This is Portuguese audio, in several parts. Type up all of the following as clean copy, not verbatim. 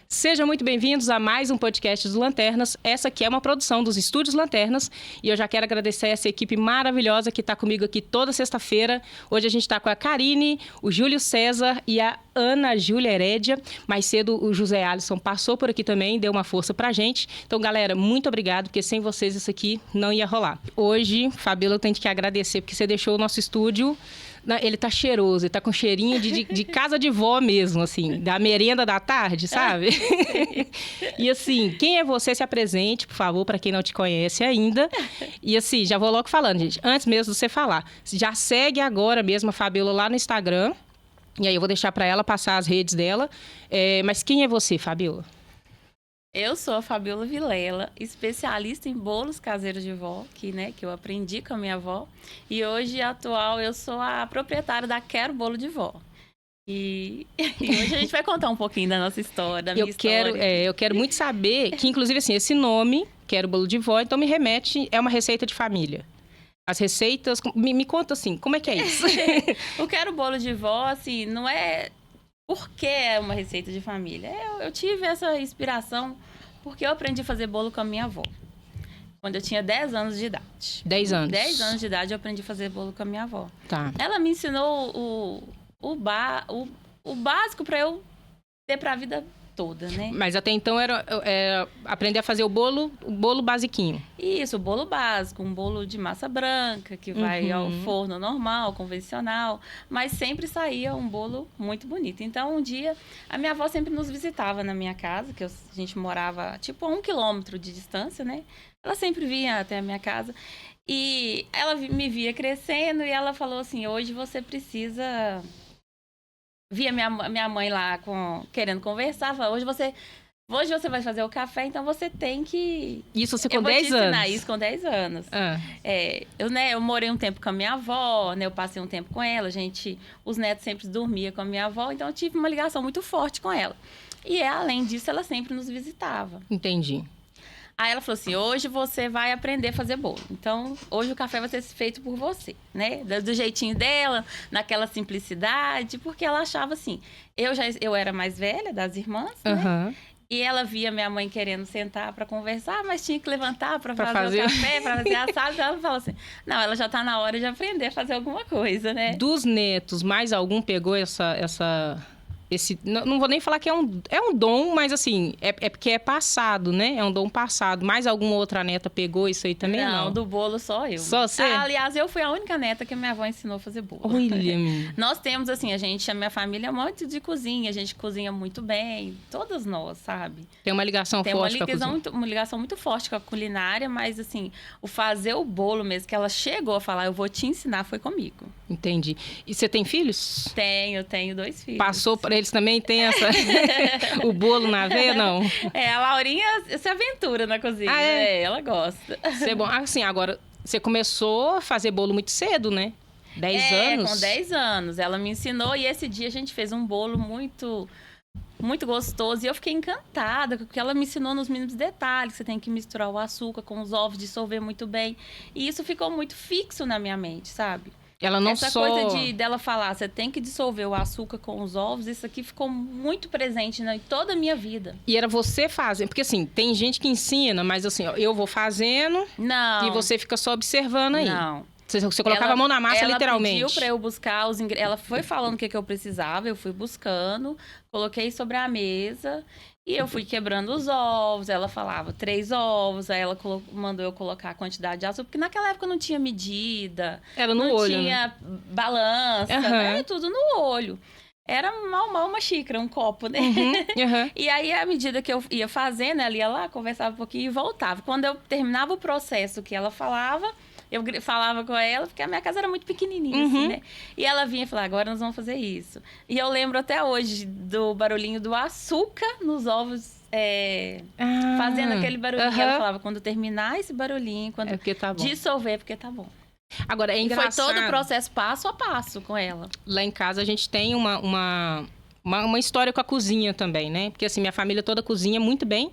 Sejam muito bem-vindos a mais um podcast dos Lanternas. Essa aqui é uma produção dos Estúdios Lanternas e eu já quero agradecer essa equipe maravilhosa que está comigo aqui toda sexta-feira. Hoje a gente está com a Karine, o Júlio César e a Ana Júlia Herédia. Mais cedo o José Alisson passou por aqui também, deu uma força pra gente. Então, galera, muito obrigado, porque sem vocês isso aqui não ia rolar. Hoje, Fabíola, eu tenho que agradecer, porque você deixou o nosso estúdio... Ele tá cheiroso, ele tá com cheirinho de casa de vó mesmo, assim, da merenda da tarde, sabe? E assim, quem é você? Se apresente, por favor, para quem não te conhece ainda. E assim, já vou logo falando, gente, antes mesmo de você falar, já segue agora mesmo a Fabíola lá no Instagram, e aí eu vou deixar para ela passar as redes dela. Mas quem é você, Fabíola? Eu sou a Fabíola Vilela, especialista em bolos caseiros de vó, que eu aprendi com a minha avó. E hoje, atual, eu sou a proprietária da Quero Bolo de Vó. E hoje a gente vai contar um pouquinho da nossa história, da minha história. Eu quero muito saber que, inclusive, assim, esse nome, Quero Bolo de Vó, então me remete, é uma receita de família. As receitas, me conta assim, como é que é isso? O Quero Bolo de Vó, assim, não é... Porque é uma receita de família. Eu tive essa inspiração porque eu aprendi a fazer bolo com a minha avó. Quando eu tinha 10 anos de idade. 10 anos? 10 anos de idade eu aprendi a fazer bolo com a minha avó. Tá. Ela me ensinou o básico para eu ter para a vida toda, né? Mas até então era aprender a fazer o bolo basiquinho. Isso, o bolo básico, um bolo de massa branca, que vai ao forno normal, convencional, mas sempre saía um bolo muito bonito. Então, um dia, a minha avó sempre nos visitava na minha casa, que a gente morava, tipo, a 1 quilômetro de distância, né? Ela sempre vinha até a minha casa e ela me via crescendo e ela falou assim, hoje você precisa... Via minha mãe lá querendo conversar, falava, hoje você vai fazer o café, então você tem que... Isso você com 10 anos? Eu vou te ensinar isso com 10 anos. Ah. Eu morei um tempo com a minha avó, né? Eu passei um tempo com ela, os netos sempre dormiam com a minha avó, então eu tive uma ligação muito forte com ela. E além disso, ela sempre nos visitava. Entendi. Aí ela falou assim, hoje você vai aprender a fazer bolo. Então, hoje o café vai ser feito por você, né? Do jeitinho dela, naquela simplicidade, porque ela achava assim... Eu era mais velha das irmãs, né? E ela via minha mãe querendo sentar para conversar, mas tinha que levantar para fazer o café, para fazer assado. Então ela falou assim, não, ela já tá na hora de aprender a fazer alguma coisa, né? Dos netos, mais algum pegou não vou nem falar que é um dom, mas assim, é porque é passado, né? É um dom passado. Mais alguma outra neta pegou isso aí também? Não, do bolo só eu. Só você? Aliás, eu fui a única neta que a minha avó ensinou a fazer bolo. Olha, nós temos, assim, a minha família é muito de cozinha, a gente cozinha muito bem, todas nós, sabe? Tem uma ligação forte com a cozinha. Tem uma ligação muito forte com a culinária, mas, assim, o fazer o bolo mesmo, que ela chegou a falar, eu vou te ensinar, foi comigo. Entendi. E você tem filhos? Tenho 2 filhos. Passou para eles também? Tem o bolo na veia, não? A Laurinha se aventura na cozinha. Ela gosta. Isso é bom. Assim, agora, você começou a fazer bolo muito cedo, né? 10 anos? Com 10 anos. Ela me ensinou e esse dia a gente fez um bolo muito, muito gostoso. E eu fiquei encantada, porque ela me ensinou nos mínimos detalhes. Você tem que misturar o açúcar com os ovos, dissolver muito bem. E isso ficou muito fixo na minha mente, sabe? Ela não Essa coisa dela falar, você tem que dissolver o açúcar com os ovos, isso aqui ficou muito presente em toda a minha vida. E era você fazendo, porque assim, tem gente que ensina, mas assim, ó, eu vou fazendo e você fica só observando aí. Não. Você colocava a mão na massa, literalmente. Ela pediu pra eu buscar os ingredientes. Ela foi falando o que eu precisava, eu fui buscando, coloquei sobre a mesa e eu fui quebrando os ovos. Ela falava 3 ovos, aí ela mandou eu colocar a quantidade de açúcar, porque naquela época não tinha medida. Era no olho, não tinha balança, né? Tudo no olho. Era mal uma xícara, um copo, né? E aí, à medida que eu ia fazendo, ela ia lá, conversava um pouquinho e voltava. Quando eu terminava o processo que ela falava, eu falava com ela, porque a minha casa era muito pequenininha, assim, né? E ela vinha e falava, agora nós vamos fazer isso. E eu lembro até hoje do barulhinho do açúcar nos ovos, fazendo aquele barulhinho. Ela falava, quando terminar esse barulhinho, quando tá bom. dissolver, porque tá bom. Agora, é engraçado. E foi todo o processo passo a passo com ela. Lá em casa a gente tem uma história com a cozinha também, né? Porque assim, minha família toda cozinha muito bem.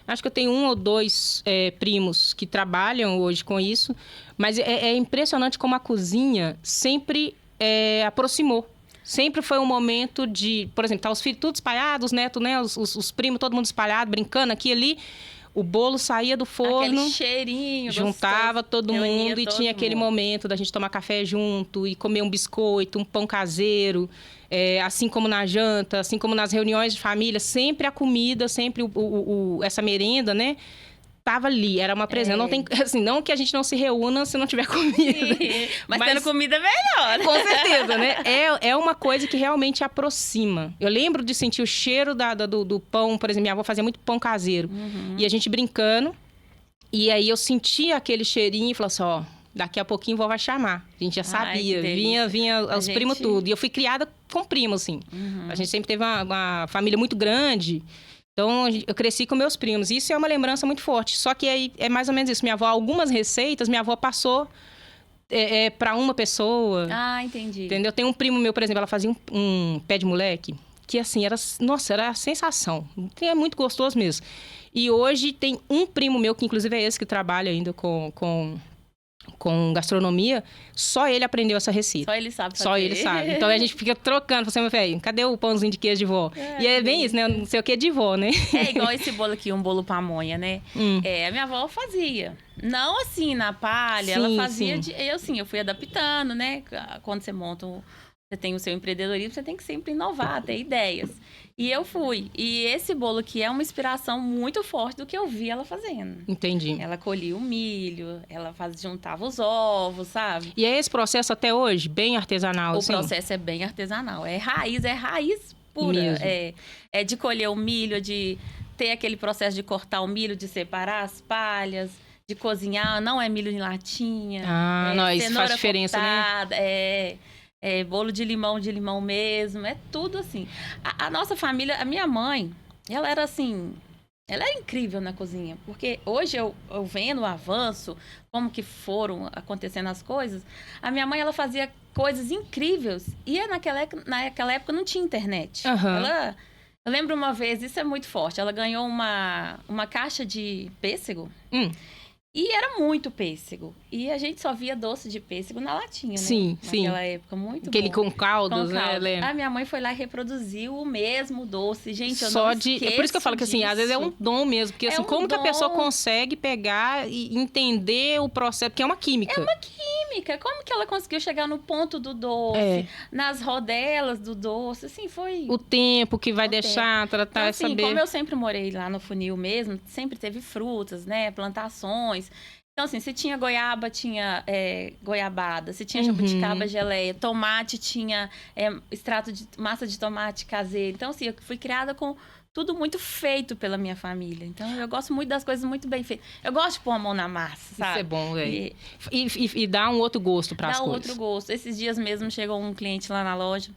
Acho que eu tenho 1 ou 2 primos que trabalham hoje com isso. Mas é impressionante como a cozinha sempre aproximou. Sempre foi um momento de, por exemplo, tá os filhos todos espalhados, os netos, né? Os primos, todo mundo espalhado, brincando aqui e ali. O bolo saía do forno. Aquele cheirinho juntava gostoso, todo mundo e tinha aquele momento da gente tomar café junto e comer um biscoito, um pão caseiro. Assim como na janta, assim como nas reuniões de família, sempre a comida, sempre essa merenda, né? Tava ali, era uma presença. Não tem, assim, não que a gente não se reúna se não tiver comida. Mas tendo comida é melhor. Com certeza, né? É uma coisa que realmente aproxima. Eu lembro de sentir o cheiro do pão, por exemplo, minha avó fazia muito pão caseiro. E a gente brincando, e aí eu sentia aquele cheirinho e falava assim, ó, daqui a pouquinho vó vai chamar. A gente já sabia, vinha os primos tudo. E eu fui criada com primo, assim. A gente sempre teve uma família muito grande. Então, eu cresci com meus primos. Isso é uma lembrança muito forte. Só que aí é mais ou menos isso. Minha avó, algumas receitas, minha avó passou para uma pessoa. Ah, entendi. Entendeu? Tem um primo meu, por exemplo, ela fazia um pé de moleque, que assim, era a sensação. É muito gostoso mesmo. E hoje tem um primo meu, que inclusive é esse que trabalha ainda com gastronomia, só ele aprendeu essa receita. Só ele sabe fazer. Só ele sabe. Então a gente fica trocando, assim, meu velho, cadê o pãozinho de queijo de vó? E é bem isso, né? Não sei o que de vó, né? É igual esse bolo aqui, um bolo pamonha, né? A minha avó fazia. Não assim, na palha, ela fazia eu fui adaptando, né? Quando você monta, você tem o seu empreendedorismo, você tem que sempre inovar, ter ideias. E eu fui. E esse bolo aqui é uma inspiração muito forte do que eu vi ela fazendo. Entendi. Ela colhia o milho, ela juntava os ovos, sabe? E é esse processo até hoje, bem artesanal, O processo é bem artesanal. É raiz pura. Mesmo. É de colher o milho, de ter aquele processo de cortar o milho, de separar as palhas, de cozinhar. Não é milho em latinha. Não, isso faz diferença, cortada, né? Bolo de limão mesmo, é tudo assim. A nossa família, a minha mãe, ela era assim, ela é incrível na cozinha, porque hoje eu vendo o avanço, como que foram acontecendo as coisas, a minha mãe, ela fazia coisas incríveis, e naquela época não tinha internet. Eu lembro uma vez, isso é muito forte, ela ganhou uma caixa de pêssego, e era muito pêssego. E a gente só via doce de pêssego na latinha, né? Sim. Naquela época, muito Aquele bom. com caldos, né? Lembra? A minha mãe foi lá e reproduziu o mesmo doce. Gente, eu só não de esqueço É por isso que eu falo que, assim, às vezes é um dom mesmo. Porque, assim, como que a pessoa consegue pegar e entender o processo? Porque é uma química. É uma química. Como que ela conseguiu chegar no ponto do doce? Nas rodelas do doce? Assim, foi... O tempo que vai deixar, tratar, então, assim, saber... como eu sempre morei lá no funil mesmo, sempre teve frutas, né? Plantações. Então, assim, se tinha goiaba, tinha goiabada. Se tinha jabuticaba, geleia. Tomate, tinha extrato de massa de tomate caseiro. Então, assim, eu fui criada com tudo muito feito pela minha família. Então, eu gosto muito das coisas muito bem feitas. Eu gosto de pôr a mão na massa, sabe? Isso é bom, velho. E dá um outro gosto para as coisas. Dá um outro gosto. Esses dias mesmo chegou um cliente lá na loja.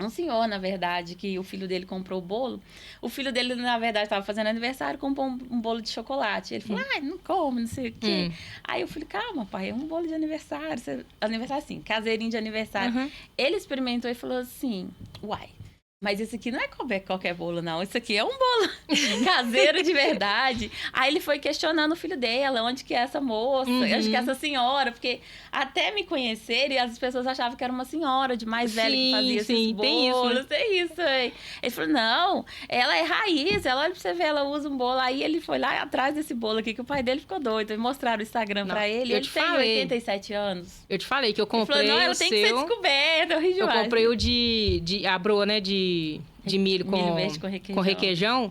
Um senhor, na verdade, que o filho dele comprou o bolo. O filho dele, na verdade, estava fazendo aniversário, comprou um bolo de chocolate. Ele falou, não come, não sei o quê. Aí eu falei, calma, pai, é um bolo de aniversário. Aniversário, assim, caseirinho de aniversário. Ele experimentou e falou assim, uai, mas isso aqui não é qualquer bolo, não. Isso aqui é um bolo caseiro de verdade. Aí ele foi questionando o filho dela, onde que é essa moça, onde que é essa senhora. Porque até me conhecerem, as pessoas achavam que era uma senhora de mais velha que fazia esses bolos. Tem isso aí. Ele falou, não, ela é raiz. Ela, olha pra você ver, ela usa um bolo. Aí ele foi lá atrás desse bolo aqui, que o pai dele ficou doido. E mostraram o Instagram pra ele. Ele tem 87 anos. Eu te falei que eu comprei. Ele falou, não, ela tem que ser descoberta. Eu comprei o a broa, né, de milho com requeijão.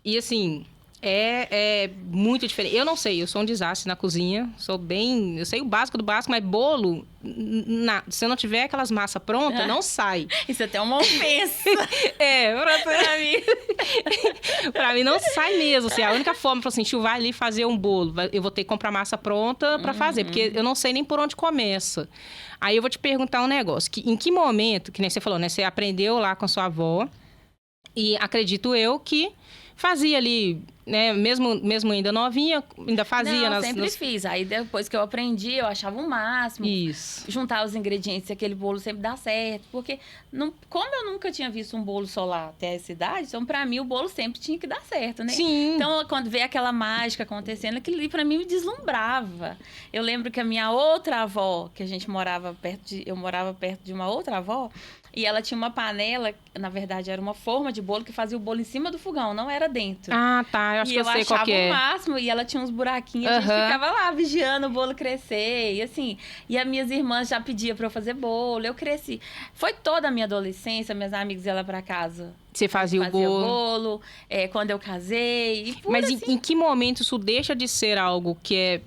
E assim, é muito diferente. Eu não sei, eu sou um desastre na cozinha. Eu sei o básico do básico, mas bolo, se eu não tiver aquelas massas prontas, não sai. Isso é até uma ofensa. Pra mim. Pra mim não sai mesmo. Assim, a única forma, assim, vai ali fazer um bolo, eu vou ter que comprar massa pronta pra fazer, porque eu não sei nem por onde começa. Aí eu vou te perguntar um negócio, em que momento, que nem você falou, né? Você aprendeu lá com a sua avó, e acredito eu que fazia ali né, mesmo ainda novinha, ainda fazia? Não, sempre fiz. Aí depois que eu aprendi, eu achava o máximo. Isso. Juntar os ingredientes e aquele bolo sempre dá certo. Porque, como eu nunca tinha visto um bolo solar até essa idade, então pra mim o bolo sempre tinha que dar certo, né? Sim. Então, quando vê aquela mágica acontecendo, aquilo ali pra mim me deslumbrava. Eu lembro que a minha outra avó, que eu morava perto de uma outra avó, e ela tinha uma panela, na verdade era uma forma de bolo que fazia o bolo em cima do fogão, não era dentro. Ah, tá. Eu acho que eu sei qual que é. Eu achava o máximo, e ela tinha uns buraquinhos, a gente ficava lá vigiando o bolo crescer, e assim, e as minhas irmãs já pediam pra eu fazer bolo, eu cresci. Foi toda a minha adolescência, minhas amigas iam lá pra casa. Você fazia o bolo. Quando eu casei. Mas assim, em que momento isso deixa de ser algo que é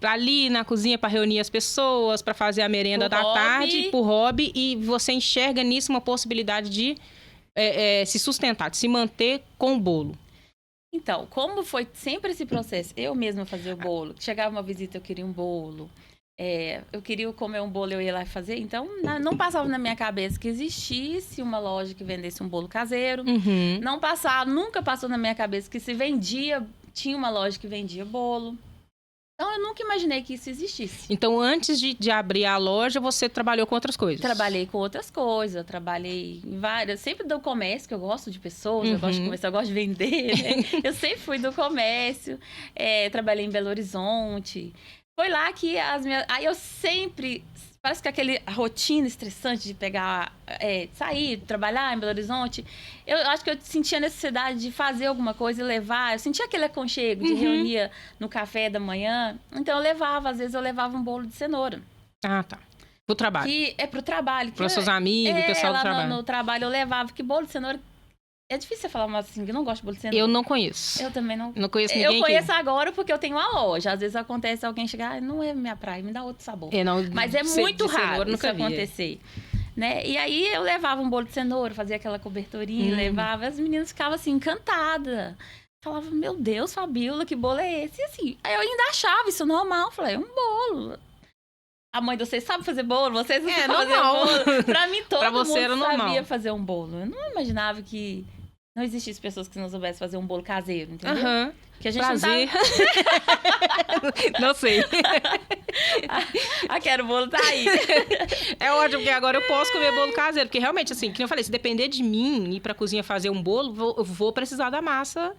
ali na cozinha para reunir as pessoas, para fazer a merenda da tarde, por hobby, e você enxerga nisso uma possibilidade de se sustentar, de se manter com o bolo? Então, como foi sempre esse processo, eu mesma fazia o bolo. Chegava uma visita, eu queria um bolo. Eu queria comer um bolo, eu ia lá e fazer. Então, não passava na minha cabeça que existisse uma loja que vendesse um bolo caseiro. Uhum. Nunca passou na minha cabeça que se vendia, tinha uma loja que vendia bolo. Então, eu nunca imaginei que isso existisse. Então, antes de abrir a loja, você trabalhou com outras coisas? Trabalhei com outras coisas, eu trabalhei em várias... Sempre do comércio, que eu gosto de pessoas, eu gosto de conversar, eu gosto de vender, né? Eu sempre fui do comércio, trabalhei em Belo Horizonte. Foi lá que Aí eu sempre... Parece que aquela rotina estressante de pegar, sair, trabalhar em Belo Horizonte, eu acho que eu sentia a necessidade de fazer alguma coisa e levar. Eu sentia aquele aconchego de reunir no café da manhã. Então, às vezes eu levava um bolo de cenoura. Ah, tá. Pro trabalho. Pro trabalho. Para os seus amigos, o pessoal do trabalho. No trabalho eu levava, que bolo de cenoura... É difícil você falar assim, que eu não gosto de bolo de cenoura. Eu não conheço. Eu também não. Não conheço ninguém. Eu conheço agora porque eu tenho uma loja. Às vezes acontece alguém chegar, não é minha praia, me dá outro sabor. Mas é muito raro isso acontecer. Né? E aí eu levava um bolo de cenoura, fazia aquela coberturinha, levava. As meninas ficavam assim, encantadas. Falavam, meu Deus, Fabíola, que bolo é esse? E assim, aí eu ainda achava isso normal. Falei, um bolo. A mãe de vocês sabe fazer bolo? Vocês não sabem fazer bolo? Pra mim, todo mundo sabia fazer um bolo. Eu não imaginava que não existissem pessoas que não soubessem fazer um bolo caseiro, entendeu? Que a gente prazer. Não sei. Quero bolo, tá aí. É ótimo, porque agora eu posso comer bolo caseiro. Porque realmente, assim, que eu falei, se depender de mim ir pra cozinha fazer um bolo, eu vou precisar da massa.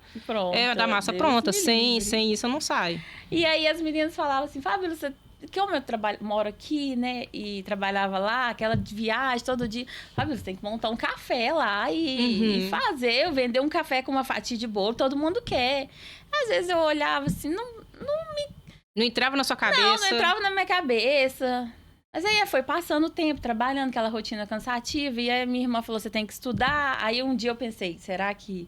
Da massa pronta. Sem isso eu não saio. E aí as meninas falavam assim, Fábio, que eu moro aqui, né, e trabalhava lá, aquela viagem todo dia. Fábio, você tem que montar um café lá e vender um café com uma fatia de bolo, todo mundo quer. Às vezes eu olhava assim, Não entrava na sua cabeça? Não entrava na minha cabeça. Mas aí foi passando o tempo, trabalhando aquela rotina cansativa, e aí minha irmã falou, você tem que estudar. Aí um dia eu pensei, será que...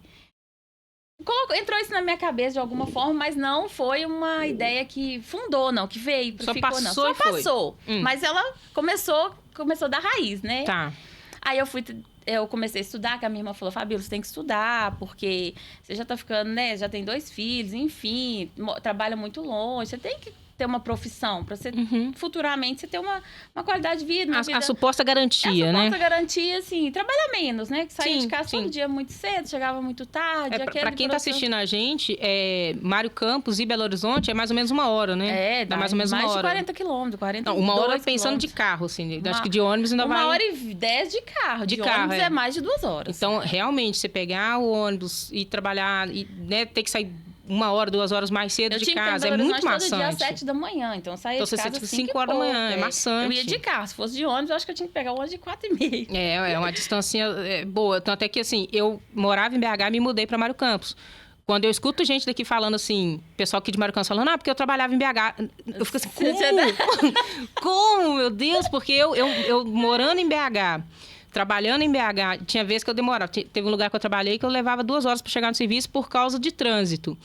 Entrou isso na minha cabeça de alguma forma, mas não foi uma ideia que fundou, não, que veio, só passou. Mas ela começou da raiz, né? Tá. Aí eu comecei a estudar, que a minha irmã falou, Fabíola, você tem que estudar, porque você já tá ficando, né? Já tem 2 filhos, enfim, trabalha muito longe, você tem que ter uma profissão, para você futuramente você ter uma qualidade de vida. A suposta garantia, né? A suposta garantia, assim, trabalhar menos, né? Que saía de casa todo dia muito cedo, chegava muito tarde. Para quem tá assistindo a gente, Mário Campos e Belo Horizonte é mais ou menos 1 hora, né? Dá mais ou menos 1 hora. Mais de 40 quilômetros, 40 Não, 1 hora pensando de carro, assim. Acho que de ônibus ainda vai... 1 hora e 10 de carro. De carro, ônibus é mais de 2 horas. Então, realmente, você pegar o ônibus e trabalhar, e né, ter que sair 1 hora, 2 horas mais cedo de casa, é muito maçante. Todo dia às 7 da manhã, então eu saía de casa às 5 horas da manhã, é maçante. Eu ia de carro, se fosse de ônibus, eu acho que eu tinha que pegar o ônibus de 4h30. É uma distância boa, tanto é que assim, eu morava em BH e me mudei para Mário Campos. Quando eu escuto gente daqui falando assim, pessoal aqui de Mário Campos falando, porque eu trabalhava em BH, eu fico assim, como, meu Deus, porque eu morando em BH... Trabalhando em BH, tinha vezes que eu demorava. Teve um lugar que eu trabalhei que eu levava 2 horas para chegar no serviço por causa de trânsito.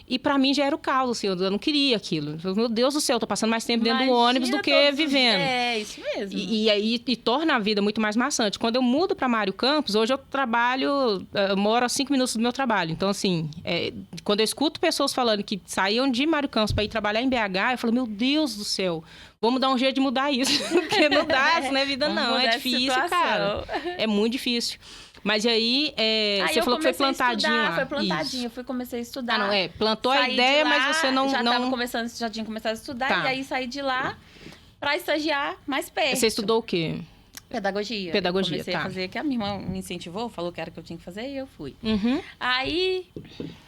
E para mim já era o caos, assim, eu não queria aquilo. Meu Deus do céu, eu tô passando mais tempo dentro do ônibus do que vivendo. Isso mesmo. E aí torna a vida muito mais maçante. Quando eu mudo para Mário Campos, hoje eu moro a 5 minutos do meu trabalho. Então, assim, quando eu escuto pessoas falando que saíam de Mário Campos para ir trabalhar em BH, eu falo, meu Deus do céu, vamos dar um jeito de mudar isso. Porque não dá, isso não é vida, não. É difícil, cara. É muito difícil. Mas aí, você falou que foi plantadinho lá. Foi plantadinho, Isso. eu comecei a estudar. Ah, não, plantou a ideia, mas você não... Já tinha começado a estudar, e aí saí de lá para estagiar mais perto. Você estudou o quê? Pedagogia. Pedagogia, eu comecei a fazer, que a minha irmã me incentivou, falou que era o que eu tinha que fazer, e eu fui. Uhum. Aí,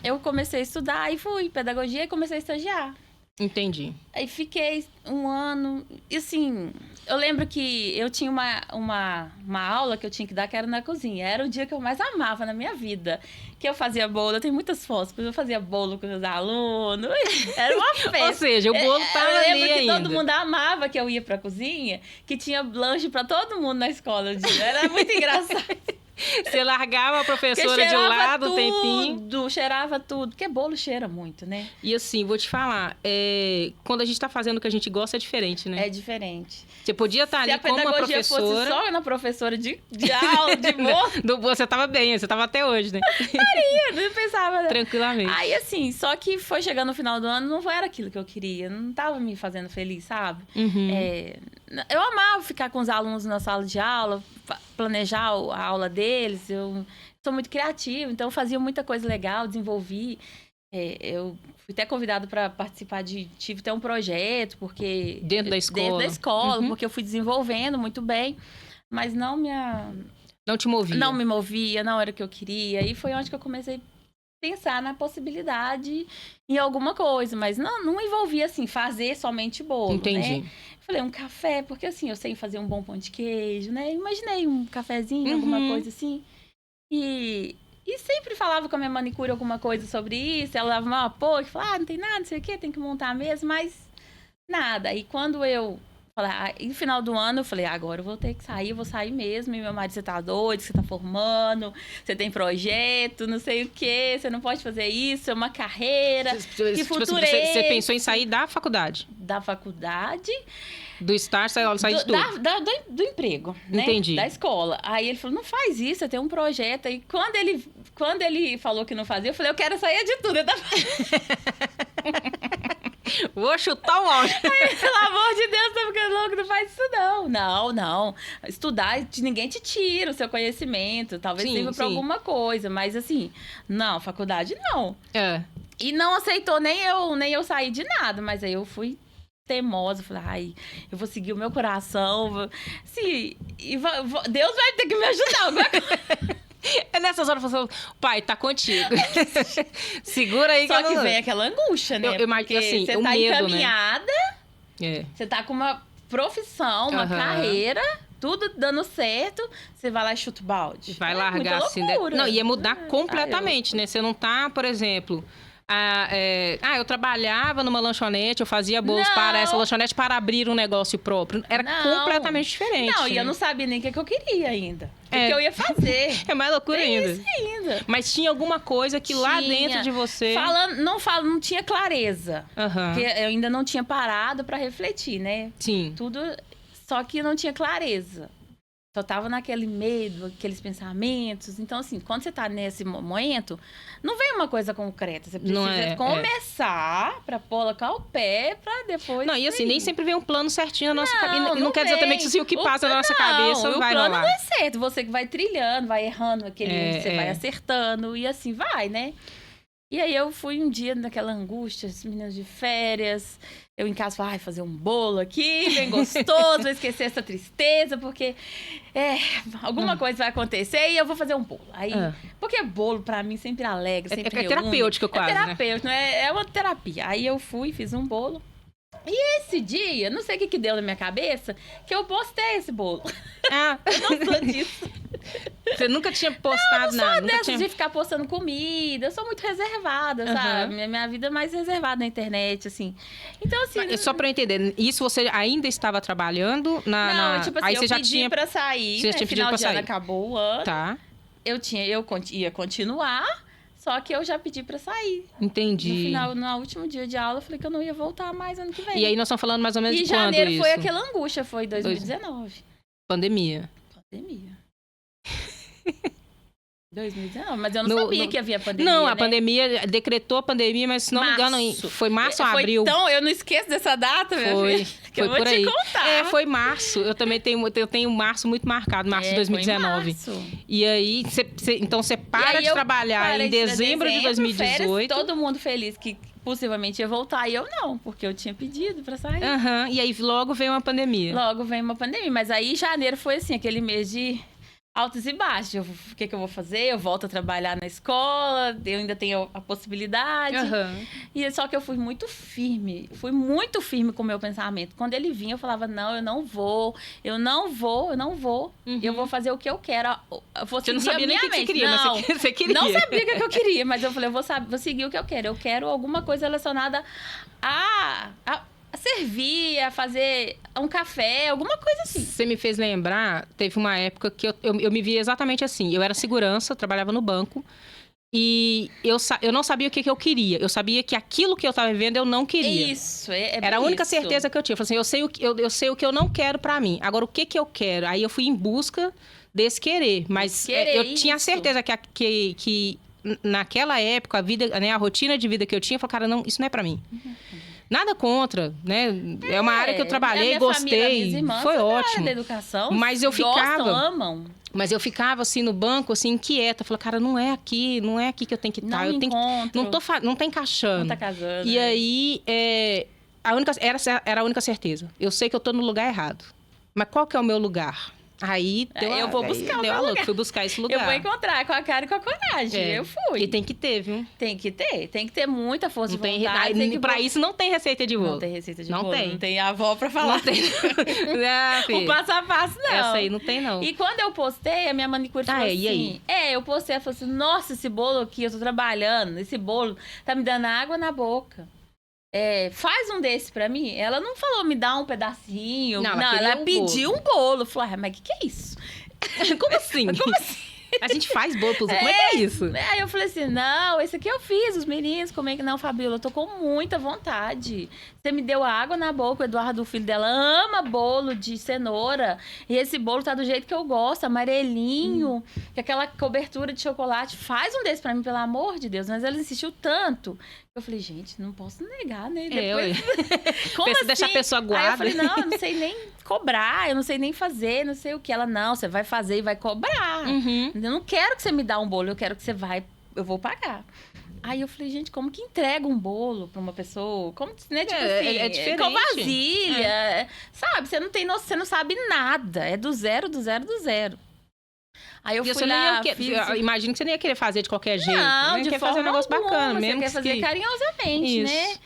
eu comecei a estudar, e fui pedagogia e comecei a estagiar. Entendi. Aí fiquei um ano, e assim, eu lembro que eu tinha uma aula que eu tinha que dar, que era na cozinha. Era o dia que eu mais amava na minha vida. Que eu fazia bolo, eu tenho muitas fotos, porque eu fazia bolo com os alunos. Era uma festa. Ou seja, o bolo tava ali ainda. Eu lembro que todo mundo amava que eu ia pra cozinha, que tinha lanche pra todo mundo na escola o dia. Era muito engraçado. Você largava a professora de lado um tempinho. Cheirava tudo. Porque bolo cheira muito, né? E assim, vou te falar, quando a gente tá fazendo o que a gente gosta, é diferente, né? É diferente. Você podia estar ali como uma professora... Se a pedagogia fosse só na professora de aula, de bolo... Você tava bem, você tava até hoje, né? Eu pensava... Tranquilamente. Aí, assim, só que foi chegando no final do ano, não era aquilo que eu queria. Não tava me fazendo feliz, sabe? Uhum. Eu amava ficar com os alunos na sala de aula, planejar a aula deles. Eu sou muito criativa, então eu fazia muita coisa legal, desenvolvi. Eu fui até convidada para participar tive até um projeto, porque... Dentro da escola. Porque eu fui desenvolvendo muito bem, mas não te movia. Não me movia, não era o que eu queria. E foi onde que eu comecei a pensar na possibilidade em alguma coisa, mas não envolvia, assim, fazer somente bolo, Entendi. né? Falei, um café, porque assim, eu sei fazer um bom pão de queijo, né? Imaginei um cafezinho, alguma coisa assim. E sempre falava com a minha manicure alguma coisa sobre isso. Ela dava mal apoio, falava, não tem nada, não sei o quê, tem que montar mesmo, mas nada. E quando eu falei, no final do ano, eu falei, agora eu vou ter que sair, eu vou sair mesmo. E meu marido, você tá doido, você tá formando, você tem projeto, não sei o quê, você não pode fazer isso, é uma carreira. Que futuro é esse? Você pensou em sair da faculdade? Da faculdade. Do estágio, sair de tudo? Do emprego, né? Entendi. Da escola. Aí ele falou, não faz isso, você tem um projeto. Aí quando ele falou que não fazia, eu falei, eu quero sair de tudo. Vou chutar o áudio. Pelo amor de Deus, tá ficando louco, não faz isso não. Não. Estudar, ninguém te tira o seu conhecimento. Talvez sirva pra alguma coisa, mas assim, não, faculdade não. E não aceitou nem eu sair de nada, mas aí eu fui teimosa, falei, eu vou seguir o meu coração. Deus vai ter que me ajudar. Nessas horas, você pai, tá contigo. Segura aí. Só que vem aquela angústia, né? Porque assim, você tá medo, encaminhada, né? Você tá com uma profissão, uma carreira, tudo dando certo, você vai lá e chuta o balde. Vai largar assim. Não, ia mudar completamente, né? Você não tá, por exemplo... eu trabalhava numa lanchonete, eu fazia bolos para essa lanchonete para abrir um negócio próprio. Era completamente diferente. Não, e eu não sabia nem o que eu queria ainda. O que eu ia fazer. É mais loucura ainda. Isso ainda. Mas tinha alguma coisa que lá dentro de você... Não tinha clareza. Porque eu ainda não tinha parado para refletir, né? Sim. Tudo... Só que não tinha clareza. Só tava naquele medo, aqueles pensamentos. Então, assim, quando você tá nesse momento, não vem uma coisa concreta. Você precisa começar pra colocar o pé pra depois... Não, e assim, nem sempre vem um plano certinho na nossa cabeça. Não quer dizer também que assim, o que passa na nossa cabeça vai rolar. O plano não é certo. Você que vai trilhando, vai errando, você vai acertando e assim vai, né? E aí eu fui um dia naquela angústia, as meninas de férias... Eu em casa falava, fazer um bolo aqui, bem gostoso, vou esquecer essa tristeza, porque alguma coisa vai acontecer e eu vou fazer um bolo. Aí, porque bolo, pra mim, sempre alegra, sempre reúne. Terapêutico quase, né? É terapêutico, né? É uma terapia. Aí eu fui, fiz um bolo. E esse dia, não sei o que deu na minha cabeça, que eu postei esse bolo. Eu não sou disso. Você nunca tinha postado nada? Eu não sou de ficar postando comida. Eu sou muito reservada, sabe? Minha vida é mais reservada na internet, assim. Então, assim... Só pra eu entender, isso você ainda estava trabalhando Não, tipo assim, aí eu pedi pra sair, você tinha final pra de sair. ano acabou o ano. Tá. Eu ia continuar, só que eu já pedi pra sair. Entendi. No último dia de aula, eu falei que eu não ia voltar mais ano que vem. E aí nós estamos falando mais ou menos de quando isso? E janeiro foi aquela angústia, foi 2019. Pandemia. 2019, mas eu não sabia que havia pandemia, Não, né? a pandemia, decretou a pandemia, mas se não me engano, foi março ou abril. Então, eu não esqueço dessa data, minha filha, que eu vou te contar. Foi março. Eu também tenho março muito marcado, março de 2019. Foi março. E aí, então você para de trabalhar em dezembro de 2018. Férias, todo mundo feliz que possivelmente ia voltar, e eu não, porque eu tinha pedido pra sair. E aí logo veio uma pandemia. Logo veio uma pandemia, mas aí janeiro foi assim, aquele mês de altos e baixos. O que eu vou fazer? Eu volto a trabalhar na escola, eu ainda tenho a possibilidade. E só que eu fui muito firme com o meu pensamento. Quando ele vinha, eu falava, não, eu não vou. Eu vou fazer o que eu quero. Eu vou seguir você não sabia nem o que você queria, não, mas você queria. Não sabia o que eu queria, mas eu falei, vou seguir o que eu quero. Eu quero alguma coisa relacionada a servir, a fazer um café, alguma coisa assim. Você me fez lembrar, teve uma época que eu me via exatamente assim. Eu era segurança, trabalhava no banco. E eu não sabia o que eu queria. Eu sabia que aquilo que eu estava vivendo eu não queria. Isso, era a única certeza que eu tinha. Eu falei assim, eu sei o que eu não quero pra mim. Agora, o que eu quero? Aí eu fui em busca desse querer. Mas eu tinha certeza que naquela época, a vida, né, a rotina de vida que eu tinha, eu falei, cara, não, isso não é pra mim. Nada contra, né? É uma área que eu trabalhei, gostei. Foi ótimo. Da educação, mas eu ficava, gostam, amam. Mas eu ficava assim no banco, assim, inquieta. Falei, cara, não é aqui que eu tenho que estar. Não tá encaixando. Não tá casando. E aí, era a única certeza. Eu sei que eu tô no lugar errado. Mas qual que é o meu lugar? Aí eu vou buscar o meu lugar. Fui buscar esse lugar. Eu vou encontrar com a cara e com a coragem. Eu fui. E tem que ter, viu? Tem que ter muita força de vontade. Pra isso não tem receita de bolo. Não tem receita de bolo. Não tem a avó pra falar. Não tem. O passo a passo, não. Essa aí não tem, não. E quando eu postei, a minha manicure falou assim... E aí? Eu postei, ela falou assim, nossa, esse bolo aqui, eu tô trabalhando, esse bolo tá me dando água na boca. Faz um desse pra mim. Ela não falou, me dá um pedacinho. Não, ela pediu um bolo. Falou, mas o que é isso? Como assim? A gente faz bolo pros outros. Como é que é isso? Aí eu falei assim, não, esse aqui eu fiz, os meninos, como é que... Não, Fabiola, eu tô com muita vontade. Você me deu água na boca, o Eduardo, o filho dela, ama bolo de cenoura. E esse bolo tá do jeito que eu gosto, amarelinho, com aquela cobertura de chocolate. Faz um desse pra mim, pelo amor de Deus. Mas ela insistiu tanto. Eu falei, gente, não posso negar, né? Depois... Como assim? Deixar a pessoa aguada. Aí eu falei, não, eu não sei nem cobrar, eu não sei nem fazer, não sei o que. Ela, não, você vai fazer e vai cobrar. Eu não quero que você me dá um bolo, eu quero que eu vou pagar. Aí eu falei, gente, como que entrega um bolo pra uma pessoa? Como, né? Tipo assim, é diferente. Com vasilha, sabe? Você não tem noção, você não sabe nada. É do zero. Aí eu fui lá, imagino que você nem ia querer fazer de qualquer jeito. Não, de quer forma fazer um negócio alguma, bacana, você mesmo quer fazer carinhosamente, isso. né?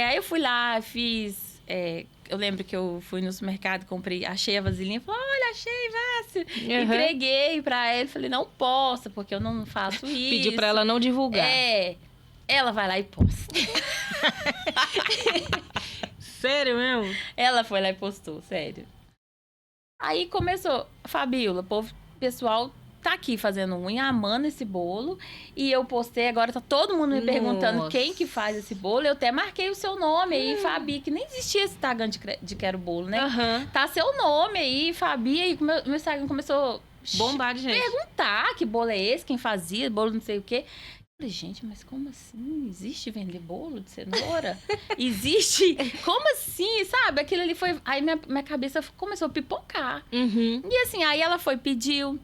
Aí eu fui lá, fiz... eu lembro que eu fui no supermercado, achei a vasilhinha, falei, olha, achei, fácil. Entreguei pra ele, falei, não posso, porque eu não faço isso. Pediu pra ela não divulgar. Ela vai lá e posta. Sério mesmo? Ela foi lá e postou, sério. Aí começou, Fabiola, pessoal tá aqui fazendo unha, amando esse bolo. E eu postei, agora tá todo mundo me perguntando quem que faz esse bolo. Eu até marquei o seu nome aí, Fabi, que nem existia esse Instagram de Quero Bolo, né? Tá seu nome aí, Fabi, aí meu Instagram começou a bombar de gente. Perguntar que bolo é esse, quem fazia, bolo não sei o quê. Eu falei, gente, mas como assim? Existe vender bolo de cenoura? Existe? Como assim? Sabe? Aquilo ali foi... Aí minha cabeça começou a pipocar. E assim, aí ela pediu.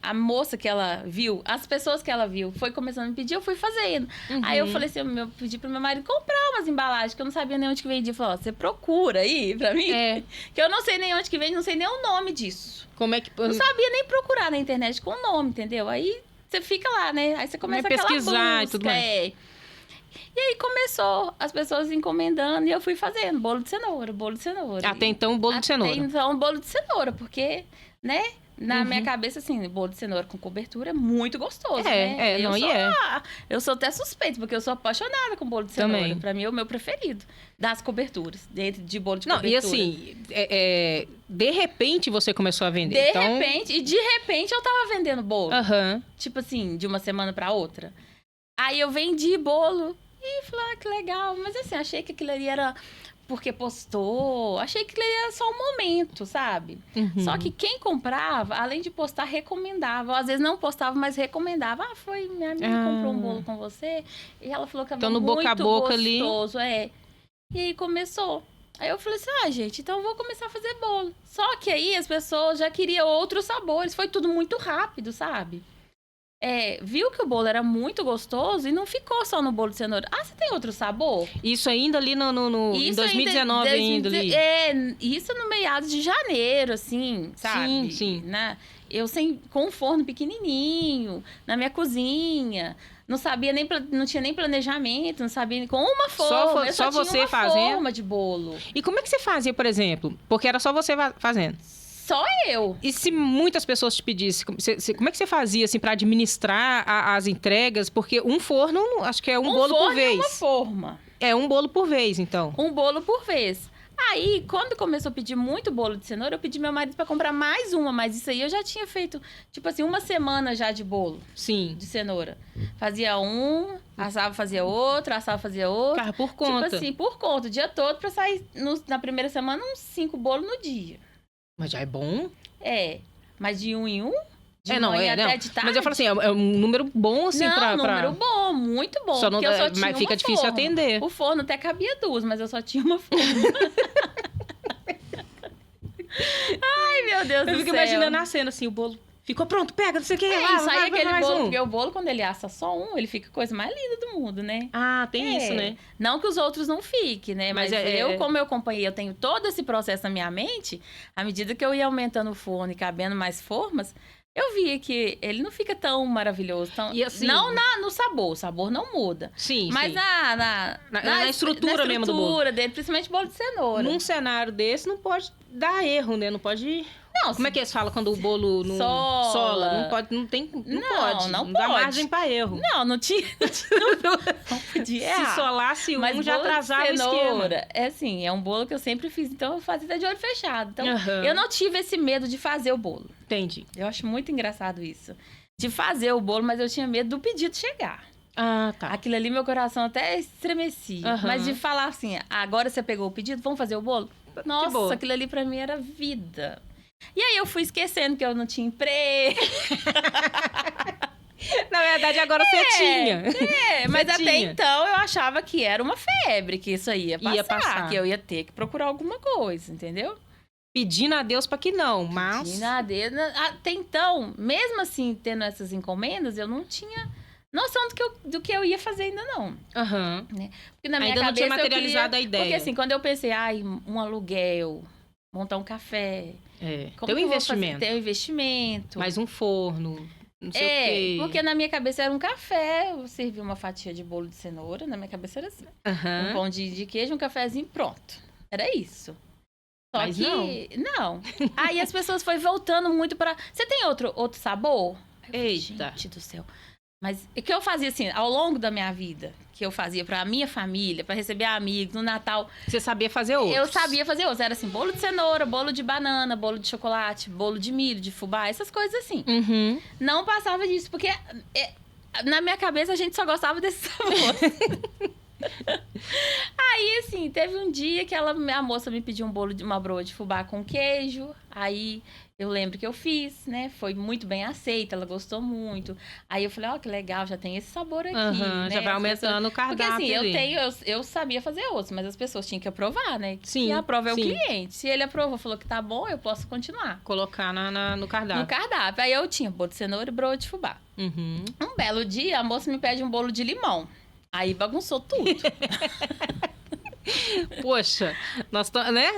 A moça que ela viu, as pessoas que ela viu, foi começando a me pedir, eu fui fazendo. Aí eu falei assim, eu pedi pro meu marido comprar umas embalagens, que eu não sabia nem onde que vendia. Eu falei, você procura aí pra mim? Que eu não sei nem onde que vende, não sei nem o nome disso. Como é que... Não sabia nem procurar na internet com o nome, entendeu? Aí você fica lá, né? Aí você começa a pesquisar busca, e tudo mais. E aí começou as pessoas encomendando e eu fui fazendo bolo de cenoura. Até então, bolo de cenoura. Até então, bolo de cenoura, porque, né? Na minha cabeça, assim, bolo de cenoura com cobertura é muito gostoso, né? Eu sou até suspeita, porque eu sou apaixonada com bolo de cenoura. Também. Pra mim, é o meu preferido das coberturas, dentro de bolo de cobertura. E assim, de repente você começou a vender. De repente eu tava vendendo bolo. Tipo assim, de uma semana pra outra. Aí eu vendi bolo e falei, que legal. Mas assim, achei que aquilo ali era porque postou. Achei que era só um momento, sabe? Só que quem comprava, além de postar, recomendava. Às vezes não postava, mas recomendava. Ah, foi minha amiga comprou um bolo com você. E ela falou que estava no muito boca a boca gostoso. E aí começou. Aí eu falei assim, gente, então eu vou começar a fazer bolo. Só que aí as pessoas já queriam outros sabores. Foi tudo muito rápido, sabe? Viu que o bolo era muito gostoso e não ficou só no bolo de cenoura. Ah, você tem outro sabor? Isso ainda ali em 2019 ainda ali. Isso no meados de janeiro, assim, sabe? Sim. Né? Eu com um forno pequenininho, na minha cozinha. Não sabia não tinha nem planejamento, não sabia com uma forma. Só você fazendo? Forma de bolo. E como é que você fazia, por exemplo? Porque era só você fazendo. Só eu. E se muitas pessoas te pedissem, como é que você fazia, assim, para administrar as entregas? Porque um forno, acho que é um bolo por vez. Uma forma. É um bolo por vez, então. Um bolo por vez. Aí, quando começou a pedir muito bolo de cenoura, eu pedi meu marido para comprar mais uma. Mas isso aí eu já tinha feito, tipo assim, uma semana já de bolo. Sim. De cenoura. Fazia um, assava, fazia outro, assava, fazia outro. Cara, por conta. Tipo assim, por conta. O dia todo para sair, na primeira semana, uns 5 bolos no dia. Mas já é bom? Mas de um em um? De manhã até de tarde? Mas eu falo assim, é um número bom, assim, não, número bom, muito bom. Só não, porque eu só tinha mas fica uma difícil forma. atender. O forno até cabia 2, mas eu só tinha uma forma. Ai, meu Deus do céu. Eu fico imaginando a cena, assim, o bolo ficou pronto, pega, não sei o que. Isso aí é aquele bolo, porque o bolo, quando ele assa só um, ele fica a coisa mais linda do mundo, né? Ah, tem isso, né? Não que os outros não fiquem, né? Mas como eu acompanhei, eu tenho todo esse processo na minha mente, à medida que eu ia aumentando o forno e cabendo mais formas, eu via que ele não fica tão maravilhoso. E assim, não no sabor, o sabor não muda. Sim, mas sim. Na estrutura mesmo do bolo. Na estrutura dele, principalmente bolo de cenoura. Num cenário desse, não pode dar erro, né? Não pode... Não, como é que eles falam quando o bolo não sola? Não pode, não pode. Não dá margem para erro. Não tinha. Não podia errar. Se solasse mas já atrasava o esquema. É assim, é um bolo que eu sempre fiz, então eu fazia até de olho fechado. Então, eu não tive esse medo de fazer o bolo. Entendi. Eu acho muito engraçado isso. De fazer o bolo, mas eu tinha medo do pedido chegar. Ah, tá. Aquilo ali, meu coração até estremecia. Mas de falar assim, agora você pegou o pedido, vamos fazer o bolo? Nossa, aquilo ali pra mim era vida. E aí eu fui esquecendo que eu não tinha emprego. Na verdade, agora você tinha. Mas você até tinha. então eu achava que era uma febre, que isso aí ia passar. Que eu ia ter que procurar alguma coisa, entendeu? Pedindo a Deus para que não, mas... Pedindo a Deus. Até então, mesmo assim, tendo essas encomendas, eu não tinha noção do que eu ia fazer ainda não. Né? Porque na minha ainda cabeça, não tinha materializado a ideia. Porque assim, quando eu pensei, um aluguel, montar um café... Tem um investimento. Tem um investimento. Mais um forno, não sei o quê. Porque na minha cabeça era um café, eu servi uma fatia de bolo de cenoura, na minha cabeça era assim. Um pão de queijo, um cafezinho, pronto. Era isso. Só mas que... Não. Aí as pessoas foram voltando muito para... Você tem outro sabor? Eita. Gente do céu. Mas o que eu fazia assim, ao longo da minha vida, que eu fazia pra minha família, pra receber amigos, no Natal... Você sabia fazer outros? Eu sabia fazer outros. Era assim, bolo de cenoura, bolo de banana, bolo de chocolate, bolo de milho, de fubá, essas coisas assim. Não passava disso, porque na minha cabeça a gente só gostava desse sabor. Aí, assim, teve um dia que a moça me pediu uma broa de fubá com queijo. Aí eu lembro que eu fiz, né? Foi muito bem aceita, ela gostou muito. Aí eu falei, que legal, já tem esse sabor aqui, né? Já vai aumentando o cardápio. Porque assim, eu sabia fazer outros, mas as pessoas tinham que aprovar, né? Sim. E a prova é o cliente. Se ele aprovou, falou que tá bom, eu posso continuar. Colocar no cardápio. No cardápio. Aí eu tinha bolo de cenoura e broa de fubá. Um belo dia, a moça me pede um bolo de limão. Aí bagunçou tudo. Poxa, nós né?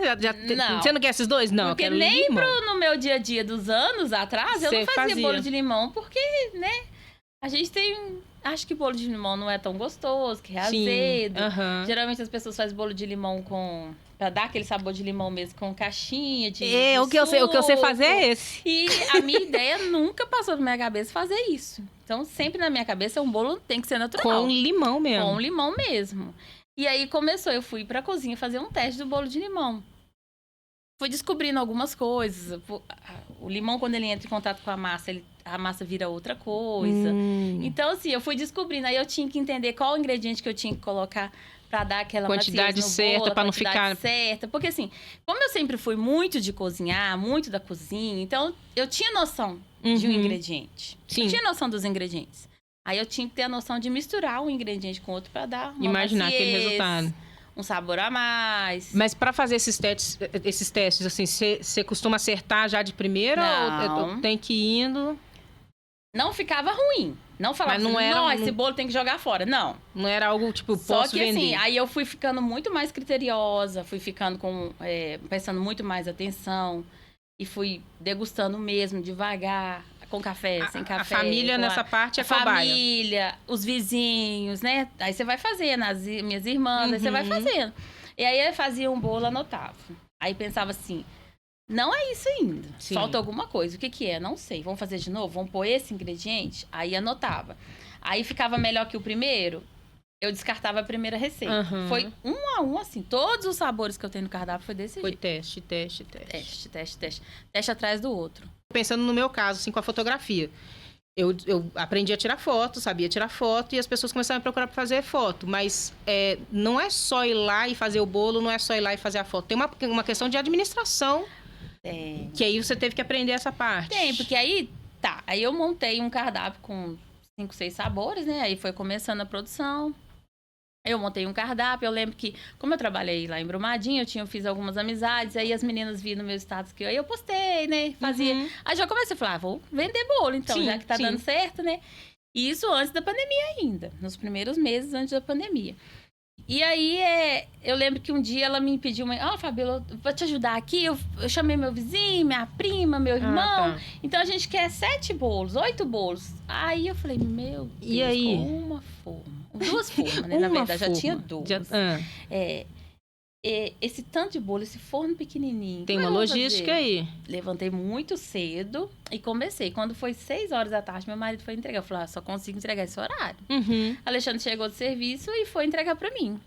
Você não quer esses dois? Não, porque eu quero nem limão. no meu dia a dia dos anos atrás, eu não fazia bolo de limão, porque, né? A gente tem... Acho que bolo de limão não é tão gostoso, que é azedo. Geralmente as pessoas fazem bolo de limão com... Pra dar aquele sabor de limão mesmo, com caixinha de o que eu sei fazer é esse. E a minha ideia nunca passou na minha cabeça fazer isso. Então, sempre na minha cabeça, um bolo tem que ser natural. Com limão mesmo. Com limão mesmo. E aí começou, eu fui pra cozinha fazer um teste do bolo de limão. Fui descobrindo algumas coisas. O limão, quando ele entra em contato com a massa vira outra coisa. Então, assim, eu fui descobrindo. Aí eu tinha que entender qual o ingrediente que eu tinha que colocar Pra dar aquela quantidade certa, para não ficar certa. Porque assim, como eu sempre fui muito de cozinhar, muito da cozinha, então eu tinha noção de um ingrediente. Sim. Eu tinha noção dos ingredientes. Aí eu tinha que ter a noção de misturar um ingrediente com outro para dar uma imaginar aquele resultado. Um sabor a mais. Mas para fazer esses testes assim, você costuma acertar já de primeira ou tem que ir indo? Não ficava ruim. Não falava assim, não, esse bolo tem que jogar fora. Não. Não era algo tipo, só posso que vender. Assim, aí eu fui ficando muito mais criteriosa, fui ficando prestando muito mais atenção e fui degustando mesmo, devagar, com café, sem café. A família nessa parte é cobaia. A família, os vizinhos, né? Aí você vai fazendo, as minhas irmãs, aí você vai fazendo. E aí eu fazia um bolo, anotava. Aí pensava assim, não é isso ainda. Sim. Falta alguma coisa. O que é? Não sei. Vamos fazer de novo? Vamos pôr esse ingrediente? Aí anotava. Aí ficava melhor que o primeiro, eu descartava a primeira receita. Foi 1 a 1, assim. Todos os sabores que eu tenho no cardápio foi desse jeito. Foi teste. Teste atrás do outro. Pensando no meu caso, assim, com a fotografia. Eu aprendi a tirar foto, sabia tirar foto, e as pessoas começaram a procurar para fazer foto. Mas não é só ir lá e fazer o bolo, não é só ir lá e fazer a foto. Tem uma questão de administração. Que aí você teve que aprender essa parte. Tem, porque aí eu montei um cardápio com 5, 6 sabores, né? Aí foi começando a produção. Eu montei um cardápio, eu lembro que, como eu trabalhei lá em Brumadinho, eu fiz algumas amizades, aí as meninas viram no meu status que eu postei, né? Fazia. Aí já comecei a falar, vou vender bolo, então, já que tá dando certo, né? E isso antes da pandemia ainda, nos primeiros meses antes da pandemia. E aí, eu lembro que um dia ela me pediu, Fabiola, vou te ajudar aqui. Eu chamei meu vizinho, minha prima, meu irmão. Então, a gente quer 7 bolos, 8 bolos. Aí, eu falei, meu Deus, e aí? Uma forma. 2 formas, né? Na verdade, já tinha 2. Esse tanto de bolo, esse forno pequenininho. Tem uma logística aí. Levantei muito cedo e comecei. Quando foi 6 horas da tarde, meu marido foi entregar. Eu falei, só consigo entregar esse horário. Alexandre chegou do serviço e foi entregar pra mim.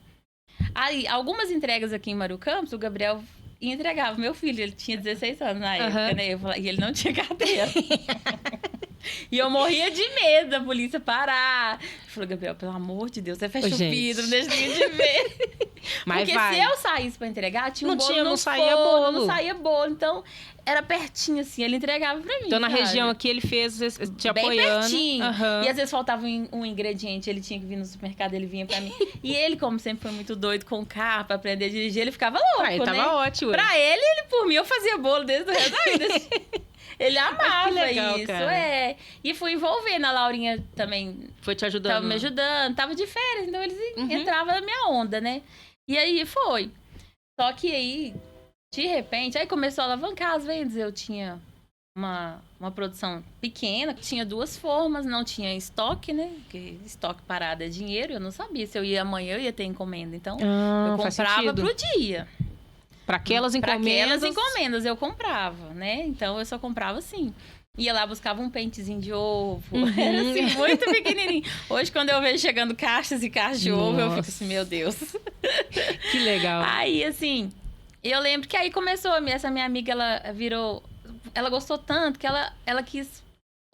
Aí, algumas entregas aqui em Mário Campos, o Gabriel entregava. Meu filho, ele tinha 16 anos na época, né? E ele não tinha carteira. E eu morria de medo da polícia parar. Eu falei, Gabriel, pelo amor de Deus, você fecha o vidro, não deixa ninguém de ver. Mas porque se eu saísse pra entregar, tinha um bolo não saía bolo. Não saía bolo. Então, era pertinho, assim, ele entregava pra mim. Então, na região aqui, ele fez te apoiando. Bem pertinho. E às vezes faltava um ingrediente, ele tinha que vir no supermercado, ele vinha pra mim. E ele, como sempre foi muito doido com o carro pra aprender a dirigir, ele ficava louco, ele tava ótimo. Pra ele, por mim, eu fazia bolo desde o resto da vida. Ele amava legal, isso, cara. E fui envolvendo. A Laurinha também foi te ajudando. Tava me ajudando. Tava de férias, então eles entravam na minha onda, né? E aí foi. Só que aí, de repente, aí começou a alavancar as vendas. Eu tinha uma produção pequena, tinha 2 formas, não tinha estoque, né? Porque estoque parado é dinheiro. Eu não sabia se eu ia amanhã, eu ia ter encomenda. Então, eu comprava pro dia. Para aquelas encomendas eu comprava, né? Então, eu só comprava assim. Ia lá, buscava um pentezinho de ovo. Era assim, muito pequenininho. Hoje, quando eu vejo chegando caixas e caixas de ovo, eu fico assim, meu Deus. Que legal. Aí, assim, eu lembro que aí começou, essa minha amiga, ela gostou tanto que ela quis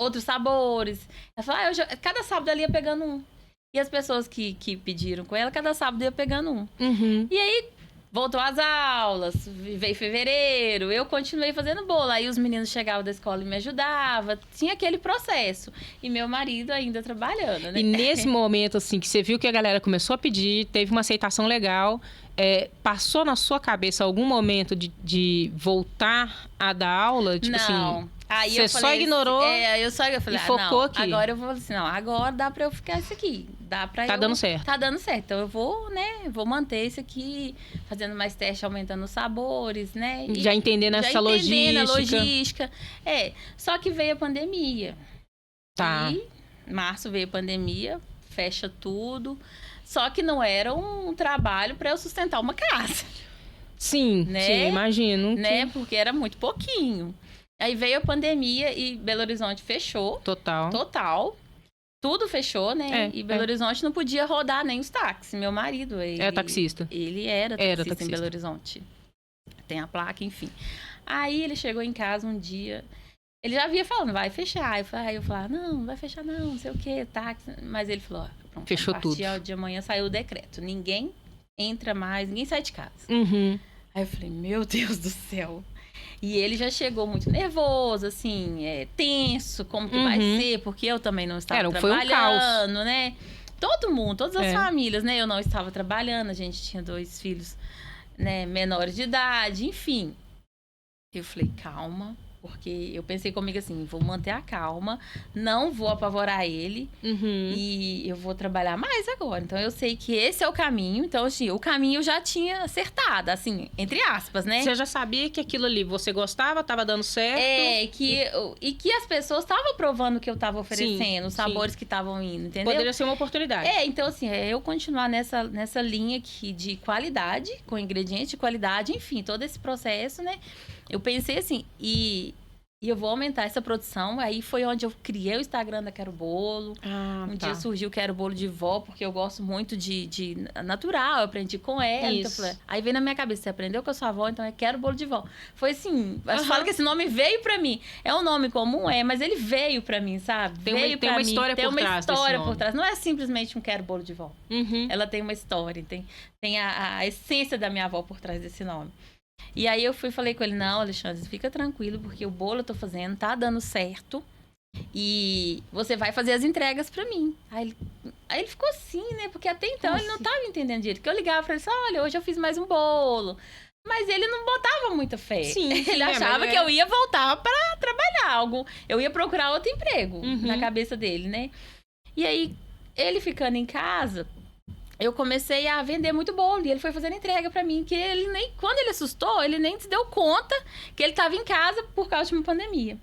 outros sabores. Ela falou, cada sábado ela ia pegando um. E as pessoas que pediram com ela, cada sábado ia pegando um. E aí, voltou às aulas, veio fevereiro, eu continuei fazendo bolo. Aí os meninos chegavam da escola e me ajudavam. Tinha aquele processo. E meu marido ainda trabalhando, né? E nesse momento, assim, que você viu que a galera começou a pedir, teve uma aceitação legal, passou na sua cabeça algum momento de voltar a dar aula? Tipo não. Assim, aí você só ignorou eu falei, e focou aqui. Agora eu vou assim, agora dá pra eu ficar isso aqui. Dando certo. Tá dando certo. Então, eu vou manter isso aqui, fazendo mais testes, aumentando os sabores, né? E já entendendo essa logística. A logística. Só que veio a pandemia. Tá. E março veio a pandemia, fecha tudo. Só que não era um trabalho para eu sustentar uma casa. Sim, né? Sim, imagino. Né? Porque era muito pouquinho. Aí veio a pandemia e Belo Horizonte fechou. Total. Tudo fechou, né? E Belo Horizonte não podia rodar nem os táxis. Meu marido, era taxista. Ele era taxista em Belo Horizonte. Tem a placa, enfim. Aí ele chegou em casa um dia. Ele já havia falando, vai fechar. Aí eu falei, não vai fechar não sei o quê, táxi. Mas ele falou, pronto, fechou tudo. De amanhã saiu o decreto. Ninguém entra mais, ninguém sai de casa. Uhum. Aí eu falei, meu Deus do céu. E ele já chegou muito nervoso, assim, tenso, como que vai ser, porque eu também não estava trabalhando, foi um caos. né? Todo mundo, todas as famílias, né? Eu não estava trabalhando, a gente tinha 2 filhos, né, menores de idade, enfim. Eu falei, calma, porque eu pensei comigo assim, vou manter a calma, não vou apavorar ele e eu vou trabalhar mais agora. Então, eu sei que esse é o caminho. Então, assim, o caminho eu já tinha acertado, assim, entre aspas, né? Você já sabia que aquilo ali você gostava, estava dando certo? E que as pessoas estavam provando o que eu estava oferecendo, os sabores que estavam indo, entendeu? Poderia ser uma oportunidade. Então, assim, eu continuar nessa linha aqui de qualidade, com ingredientes de qualidade, enfim, todo esse processo, né? Eu pensei assim, e eu vou aumentar essa produção. Aí foi onde eu criei o Instagram da Quero Bolo. Dia surgiu o Quero Bolo de Vó, porque eu gosto muito de natural, eu aprendi com ela. Então, aí veio na minha cabeça, você aprendeu com a sua avó, então é Quero Bolo de Vó. Foi assim, eu falo que esse nome veio pra mim. É um nome comum, mas ele veio pra mim, sabe? Tem uma história por trás. Não é simplesmente um Quero Bolo de Vó. Ela tem uma história, tem a essência da minha avó por trás desse nome. E aí eu falei com ele, não, Alexandre, fica tranquilo, porque o bolo eu tô fazendo, tá dando certo. E você vai fazer as entregas pra mim. Aí ele ficou assim, né? Porque até então ele não tava entendendo direito. Porque eu ligava pra ele e olha, hoje eu fiz mais um bolo. Mas ele não botava muita fé. Ele achava que eu ia voltar pra trabalhar algo. Eu ia procurar outro emprego na cabeça dele, né? E aí, ele ficando em casa, eu comecei a vender muito bolo. E ele foi fazendo entrega pra mim. Que ele nem... Quando ele assustou, ele nem se deu conta que ele tava em casa por causa de uma pandemia.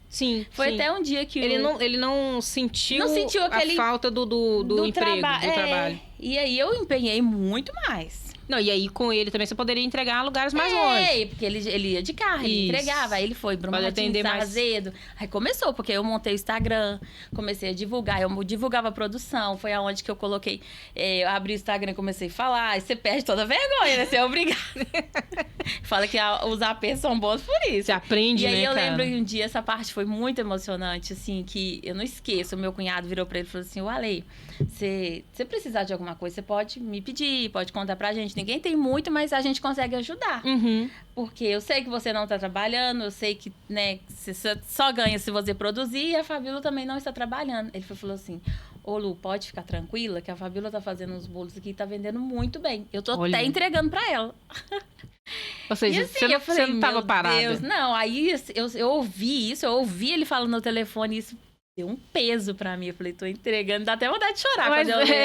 Foi até um dia que... Ele não sentiu a falta do emprego, do trabalho. E aí, eu empenhei muito mais. Não, e aí com ele também você poderia entregar em lugares mais longe. Porque ele ia de carro, ele entregava. Aí ele foi Brumadinho, Azedo. Aí começou, porque eu montei o Instagram, comecei a divulgar. Eu divulgava a produção, foi aonde que eu coloquei. Eu abri o Instagram e comecei a falar. Aí você perde toda a vergonha, né? Você é obrigado. Fala que os APs são bons por isso. Você aprende, né, E aí eu cara? lembro que um dia, essa parte foi muito emocionante, assim, que eu não esqueço. O meu cunhado virou pra ele e falou assim, Ale, você precisar de alguma coisa, você pode me pedir, pode contar pra gente. Ninguém tem muito, mas a gente consegue ajudar. Porque eu sei que você não tá trabalhando, eu sei que, né, você só ganha se você produzir, e a Fabíola também não está trabalhando. Ele falou assim, ô Lu, pode ficar tranquila, que a Fabíola tá fazendo uns bolos aqui e tá vendendo muito bem. Eu tô até entregando pra ela. Ou seja, e assim, você não tava parada. Deus, não, aí eu ouvi isso, eu ouvi ele falando no telefone, isso deu um peso pra mim. Eu falei, tô entregando, dá até vontade de chorar quando eu lembro.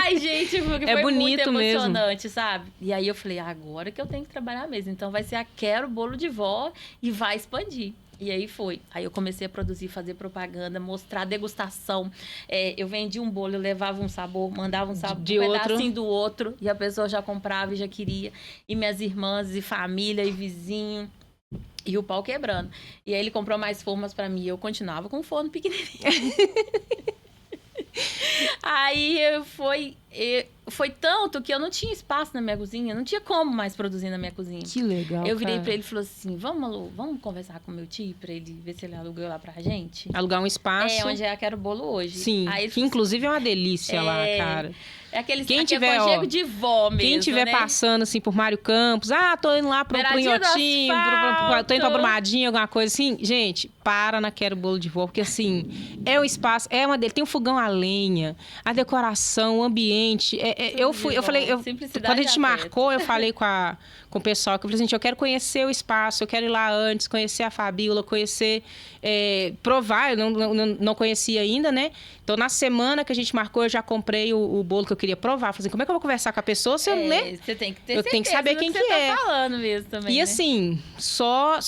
Ai, gente, porque foi bonito muito emocionante, mesmo. sabe? E aí eu falei, agora que eu tenho que trabalhar mesmo. Então vai ser a Quero Bolo de Vó e vai expandir. E aí foi. Aí eu comecei a produzir, fazer propaganda, mostrar degustação. Eu vendia um bolo, eu levava um sabor, mandava um sabor, um pedacinho do outro. E a pessoa já comprava e já queria. E minhas irmãs, e família, e vizinho. E o pau quebrando. E aí ele comprou mais formas pra mim. E eu continuava com o forno pequenininho. Aí foi tanto que eu não tinha espaço na minha cozinha. Não tinha como mais produzir na minha cozinha. Que legal, Eu virei pra ele e falei assim, vamos conversar com o meu tio pra ele ver se ele alugou lá pra gente? Alugar um espaço. Onde é a Quero Bolo hoje. Sim, aí que inclusive é uma delícia lá, cara. É aquele aconchego de vó mesmo, quem tiver passando, assim, por Mário Campos, tô indo lá pro Inhotinho, tô indo pra Brumadinho, alguma coisa assim. Gente, para na Quero Bolo de Vó, porque, assim, é um espaço, tem um fogão a lenha, a decoração, o ambiente. Eu falei, quando a gente marcou, eu falei com o pessoal, que eu falei assim, eu quero conhecer o espaço, eu quero ir lá antes, conhecer a Fabíola, conhecer, provar, eu não conhecia ainda, né? Então, na semana que a gente marcou, eu já comprei o bolo que eu queria provar. Falei assim, como é que eu vou conversar com a pessoa se eu, né? Você tem que ter eu tenho que saber quem que é. Tá falando mesmo também, e, né? assim, só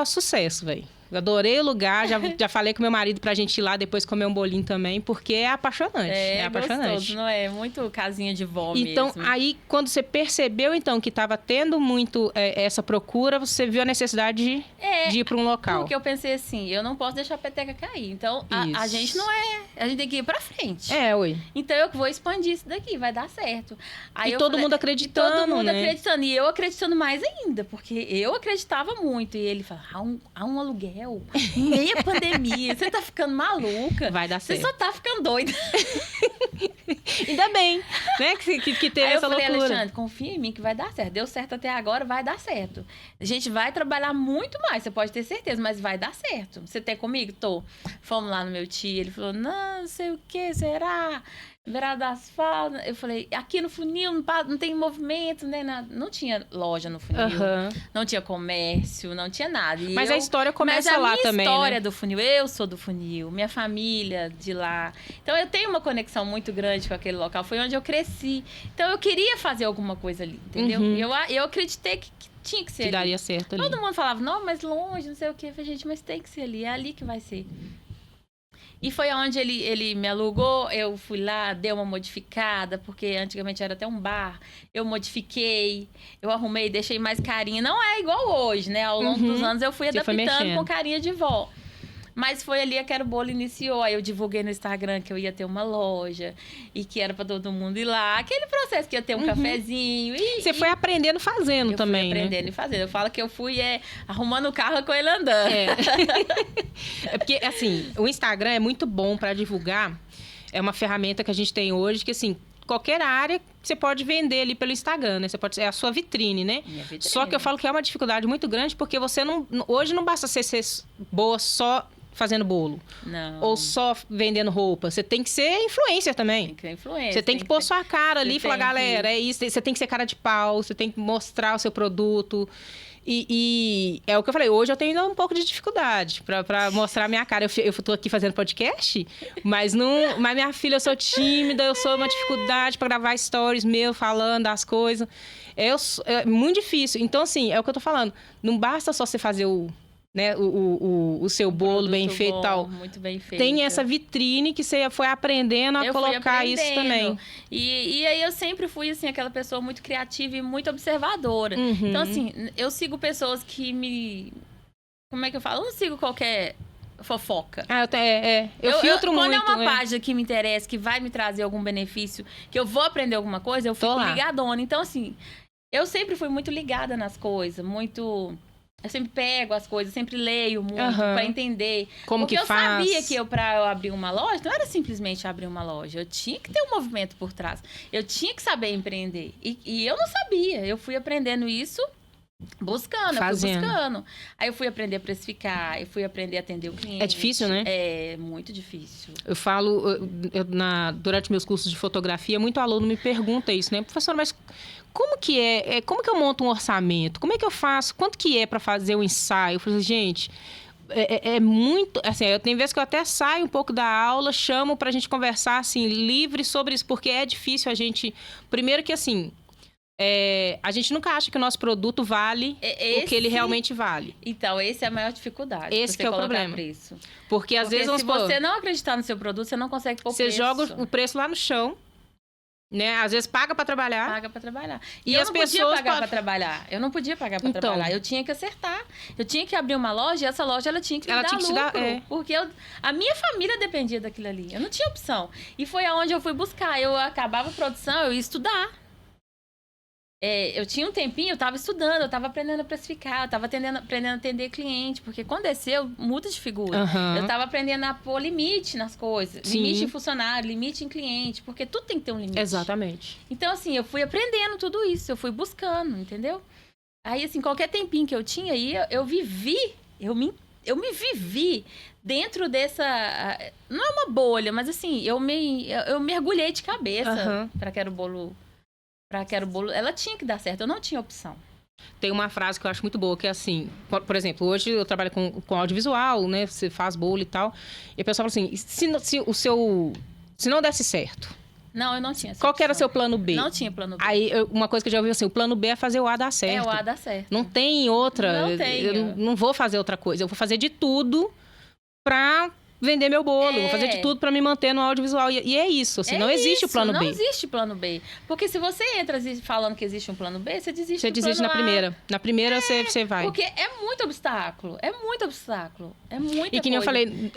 sucesso, velho. Eu adorei o lugar, já falei com meu marido pra gente ir lá depois comer um bolinho também, porque é apaixonante. É apaixonante. Gostoso, não é? Muito casinha de vó então, mesmo. Aí, quando você percebeu, então, que estava tendo muito essa procura, você viu a necessidade de ir para um local. Porque eu pensei assim, eu não posso deixar a peteca cair. Então, a gente não a gente tem que ir pra frente. Ui. Então, eu vou expandir isso daqui, vai dar certo. Aí e todo mundo acreditando, todo mundo né? acreditando. E eu acreditando mais ainda, porque eu acreditava muito. E ele fala, há um aluguel, meia pandemia, você tá ficando maluca. Vai dar certo. Você só tá ficando doida. Ainda bem, né? Que tem essa loucura. Aí eu falei, Alexandre, confia em mim que vai dar certo. Deu certo até agora, vai dar certo. A gente vai trabalhar muito mais, você pode ter certeza, mas vai dar certo. Você tá comigo? Tô. Fomos lá no meu tio, ele falou, não sei o que, será? Beirada do asfalto. Eu falei, aqui no funil não tem movimento, né? Não tinha loja no funil, não tinha comércio, não tinha nada. Mas a história começa lá também, a história né? do funil, eu sou do funil, minha família de lá. Então eu tenho uma conexão muito grande com aquele local, foi onde eu cresci. Então eu queria fazer alguma coisa ali, entendeu? E eu acreditei que tinha que ser ali. Que daria certo ali. Todo mundo falava, não, mas longe, não sei o quê. Eu falei, gente, mas tem que ser ali, é ali que vai ser. E foi onde ele me alugou, eu fui lá, dei uma modificada, porque antigamente era até um bar. Eu modifiquei, eu arrumei, deixei mais carinha. Não é igual hoje, né? Ao longo dos anos eu fui adaptando com carinha de vó. Mas foi ali que Quero Bolo iniciou. Aí eu divulguei no Instagram que eu ia ter uma loja e que era pra todo mundo ir lá. Aquele processo que ia ter um cafezinho. Você foi aprendendo fazendo também, fui aprendendo e fazendo. Eu falo que eu fui arrumando o carro com ele andando. É porque, assim, o Instagram é muito bom pra divulgar. É uma ferramenta que a gente tem hoje que, assim, qualquer área você pode vender ali pelo Instagram, né? É a sua vitrine, né? Minha vitrine. Só que eu falo que é uma dificuldade muito grande porque você não... Hoje não basta ser boa só fazendo bolo. Não. Ou só vendendo roupa. Você tem que ser influencer também. Tem que ser influencer. Você tem que pôr sua cara ali e falar, galera, é isso. Você tem que ser cara de pau, você tem que mostrar o seu produto. E é o que eu falei, hoje eu tenho ainda um pouco de dificuldade pra mostrar a minha cara. Eu tô aqui fazendo podcast, mas minha filha, eu sou tímida, eu sou uma dificuldade pra gravar stories meu falando das coisas. É muito difícil. Então, assim, é o que eu tô falando. Não basta só você fazer o seu bolo bem feito e tal. Muito bem feito. Tem essa vitrine que você foi aprendendo a colocar isso também. E aí eu sempre fui, assim, aquela pessoa muito criativa e muito observadora. Então, assim, eu sigo pessoas que me... Como é que eu falo? Eu não sigo qualquer fofoca. Eu filtro muito. Quando é uma página que me interessa, que vai me trazer algum benefício, que eu vou aprender alguma coisa, eu fico ligadona. Então, assim, eu sempre fui muito ligada nas coisas, muito... Eu sempre pego as coisas, sempre leio muito pra entender. Como eu sabia que pra eu abrir uma loja, não era simplesmente abrir uma loja. Eu tinha que ter um movimento por trás. Eu tinha que saber empreender. E eu não sabia. Eu fui aprendendo isso buscando. Aí eu fui aprender a precificar, eu fui aprender a atender o cliente. É difícil, né? É muito difícil. Eu falo, durante meus cursos de fotografia, muito aluno me pergunta isso, né? Professora, mas como que como que eu monto um orçamento? Como é que eu faço? Quanto que é para fazer o ensaio? Eu falei, gente, é muito... Assim, eu tenho vezes que eu até saio um pouco da aula, chamo pra gente conversar, assim, livre sobre isso, porque é difícil a gente... Primeiro que, assim, a gente nunca acha que o nosso produto vale o que ele realmente vale. Então, essa é a maior dificuldade. Esse que é o problema. Preço. Porque às vezes... se você não acreditar no seu produto, você não consegue pôr preço. Você joga o preço lá no chão, né? Às vezes paga pra trabalhar. Paga pra trabalhar. E eu não podia pagar pra trabalhar. Eu não podia pagar pra trabalhar. Eu tinha que acertar. Eu tinha que abrir uma loja e essa loja ela tinha que me dar lucro. Porque a minha família dependia daquilo ali. Eu não tinha opção. E foi aonde eu fui buscar. Eu acabava a produção, eu ia estudar. Eu tinha um tempinho, eu estava estudando, eu estava aprendendo a precificar, eu estava aprendendo a atender cliente, porque quando desceu, muda de figura. Eu estava aprendendo a pôr limite nas coisas. Sim. Limite em funcionário, limite em cliente, porque tudo tem que ter um limite. Exatamente. Então, assim, eu fui aprendendo tudo isso, eu fui buscando, entendeu? Aí, assim, qualquer tempinho que eu tinha aí, eu me vivi dentro dessa... Não é uma bolha, mas assim, eu mergulhei de cabeça para Quero Bolo... ela tinha que dar certo, eu não tinha opção. Tem uma frase que eu acho muito boa, que é assim, por exemplo, hoje eu trabalho com audiovisual, né, você faz bolo e tal, e a pessoa fala assim, se não desse certo... Não, eu não tinha. Qual que era o seu plano B? Não tinha plano B. Aí, uma coisa que eu já ouvi assim, o plano B é fazer o A dar certo. O A dar certo. Não tem outra. Não tem. Eu não vou fazer outra coisa, eu vou fazer de tudo pra... vender meu bolo, vou fazer de tudo para me manter no audiovisual. E é isso, assim, não existe o plano B. Não existe plano B. Porque se você entra falando que existe um plano B, você desiste do plano A. Você desiste na primeira. Na primeira você vai. Porque é muito obstáculo. É muito obstáculo. É muita coisa. E que nem eu falei,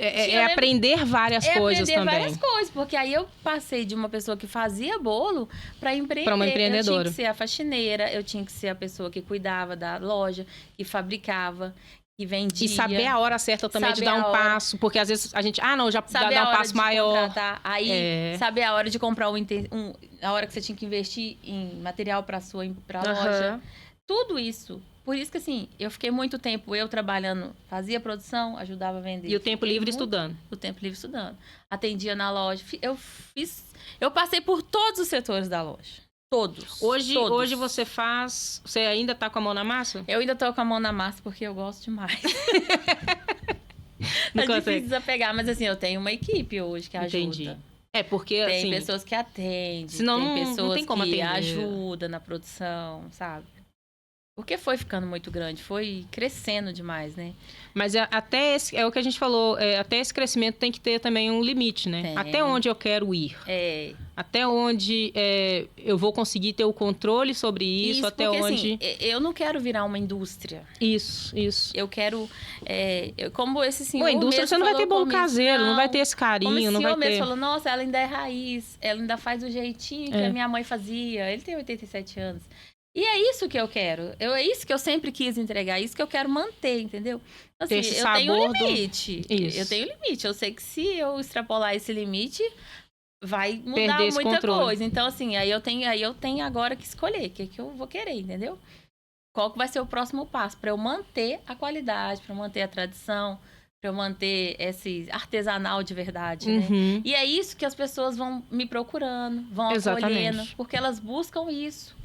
aprender várias coisas também. Aprender várias coisas. Porque aí eu passei de uma pessoa que fazia bolo para empreender. Para uma empreendedora. Eu tinha que ser a faxineira, eu tinha que ser a pessoa que cuidava da loja, que fabricava. que vendia. E saber a hora certa também de dar um passo, porque às vezes a gente, não, já dá um passo maior. Aí, saber a hora de comprar a hora que você tinha que investir em material para a loja. Tudo isso. Por isso que, assim, eu fiquei muito tempo trabalhando, fazia produção, ajudava a vender. E o tempo livre estudando. O tempo livre estudando. Atendia na loja. Eu passei por todos os setores da loja. Todos. Hoje você ainda tá com a mão na massa? Eu ainda tô com a mão na massa porque eu gosto demais. É difícil desapegar, mas assim, eu tenho uma equipe hoje que ajuda. Entendi. Porque tem assim... Tem pessoas que atendem, senão tem pessoas não tem como que atender. ajudam na produção, sabe? Porque foi ficando muito grande, foi crescendo demais, né? Mas até é o que a gente falou, até esse crescimento tem que ter também um limite, né? Tem. Até onde eu quero ir. Até onde eu vou conseguir ter o controle sobre isso, até porque, onde... Assim, eu não quero virar uma indústria. Isso. Eu quero... como esse senhor a indústria você não vai ter bolo caseiro, não vai ter esse carinho, não vai ter... O senhor mesmo falou, nossa, ela ainda é raiz, ela ainda faz do jeitinho que a minha mãe fazia. Ele tem 87 anos. E é isso que eu quero. É isso que eu sempre quis entregar. É isso que eu quero manter, entendeu? Assim, eu tenho um limite. Eu tenho limite. Eu sei que se eu extrapolar esse limite, vai mudar muita coisa. Então, assim, aí eu tenho agora que escolher o que eu vou querer, entendeu? Qual que vai ser o próximo passo? Para eu manter a qualidade, para eu manter a tradição, para eu manter esse artesanal de verdade, né? E é isso que as pessoas vão me procurando, vão acolhendo, porque elas buscam isso.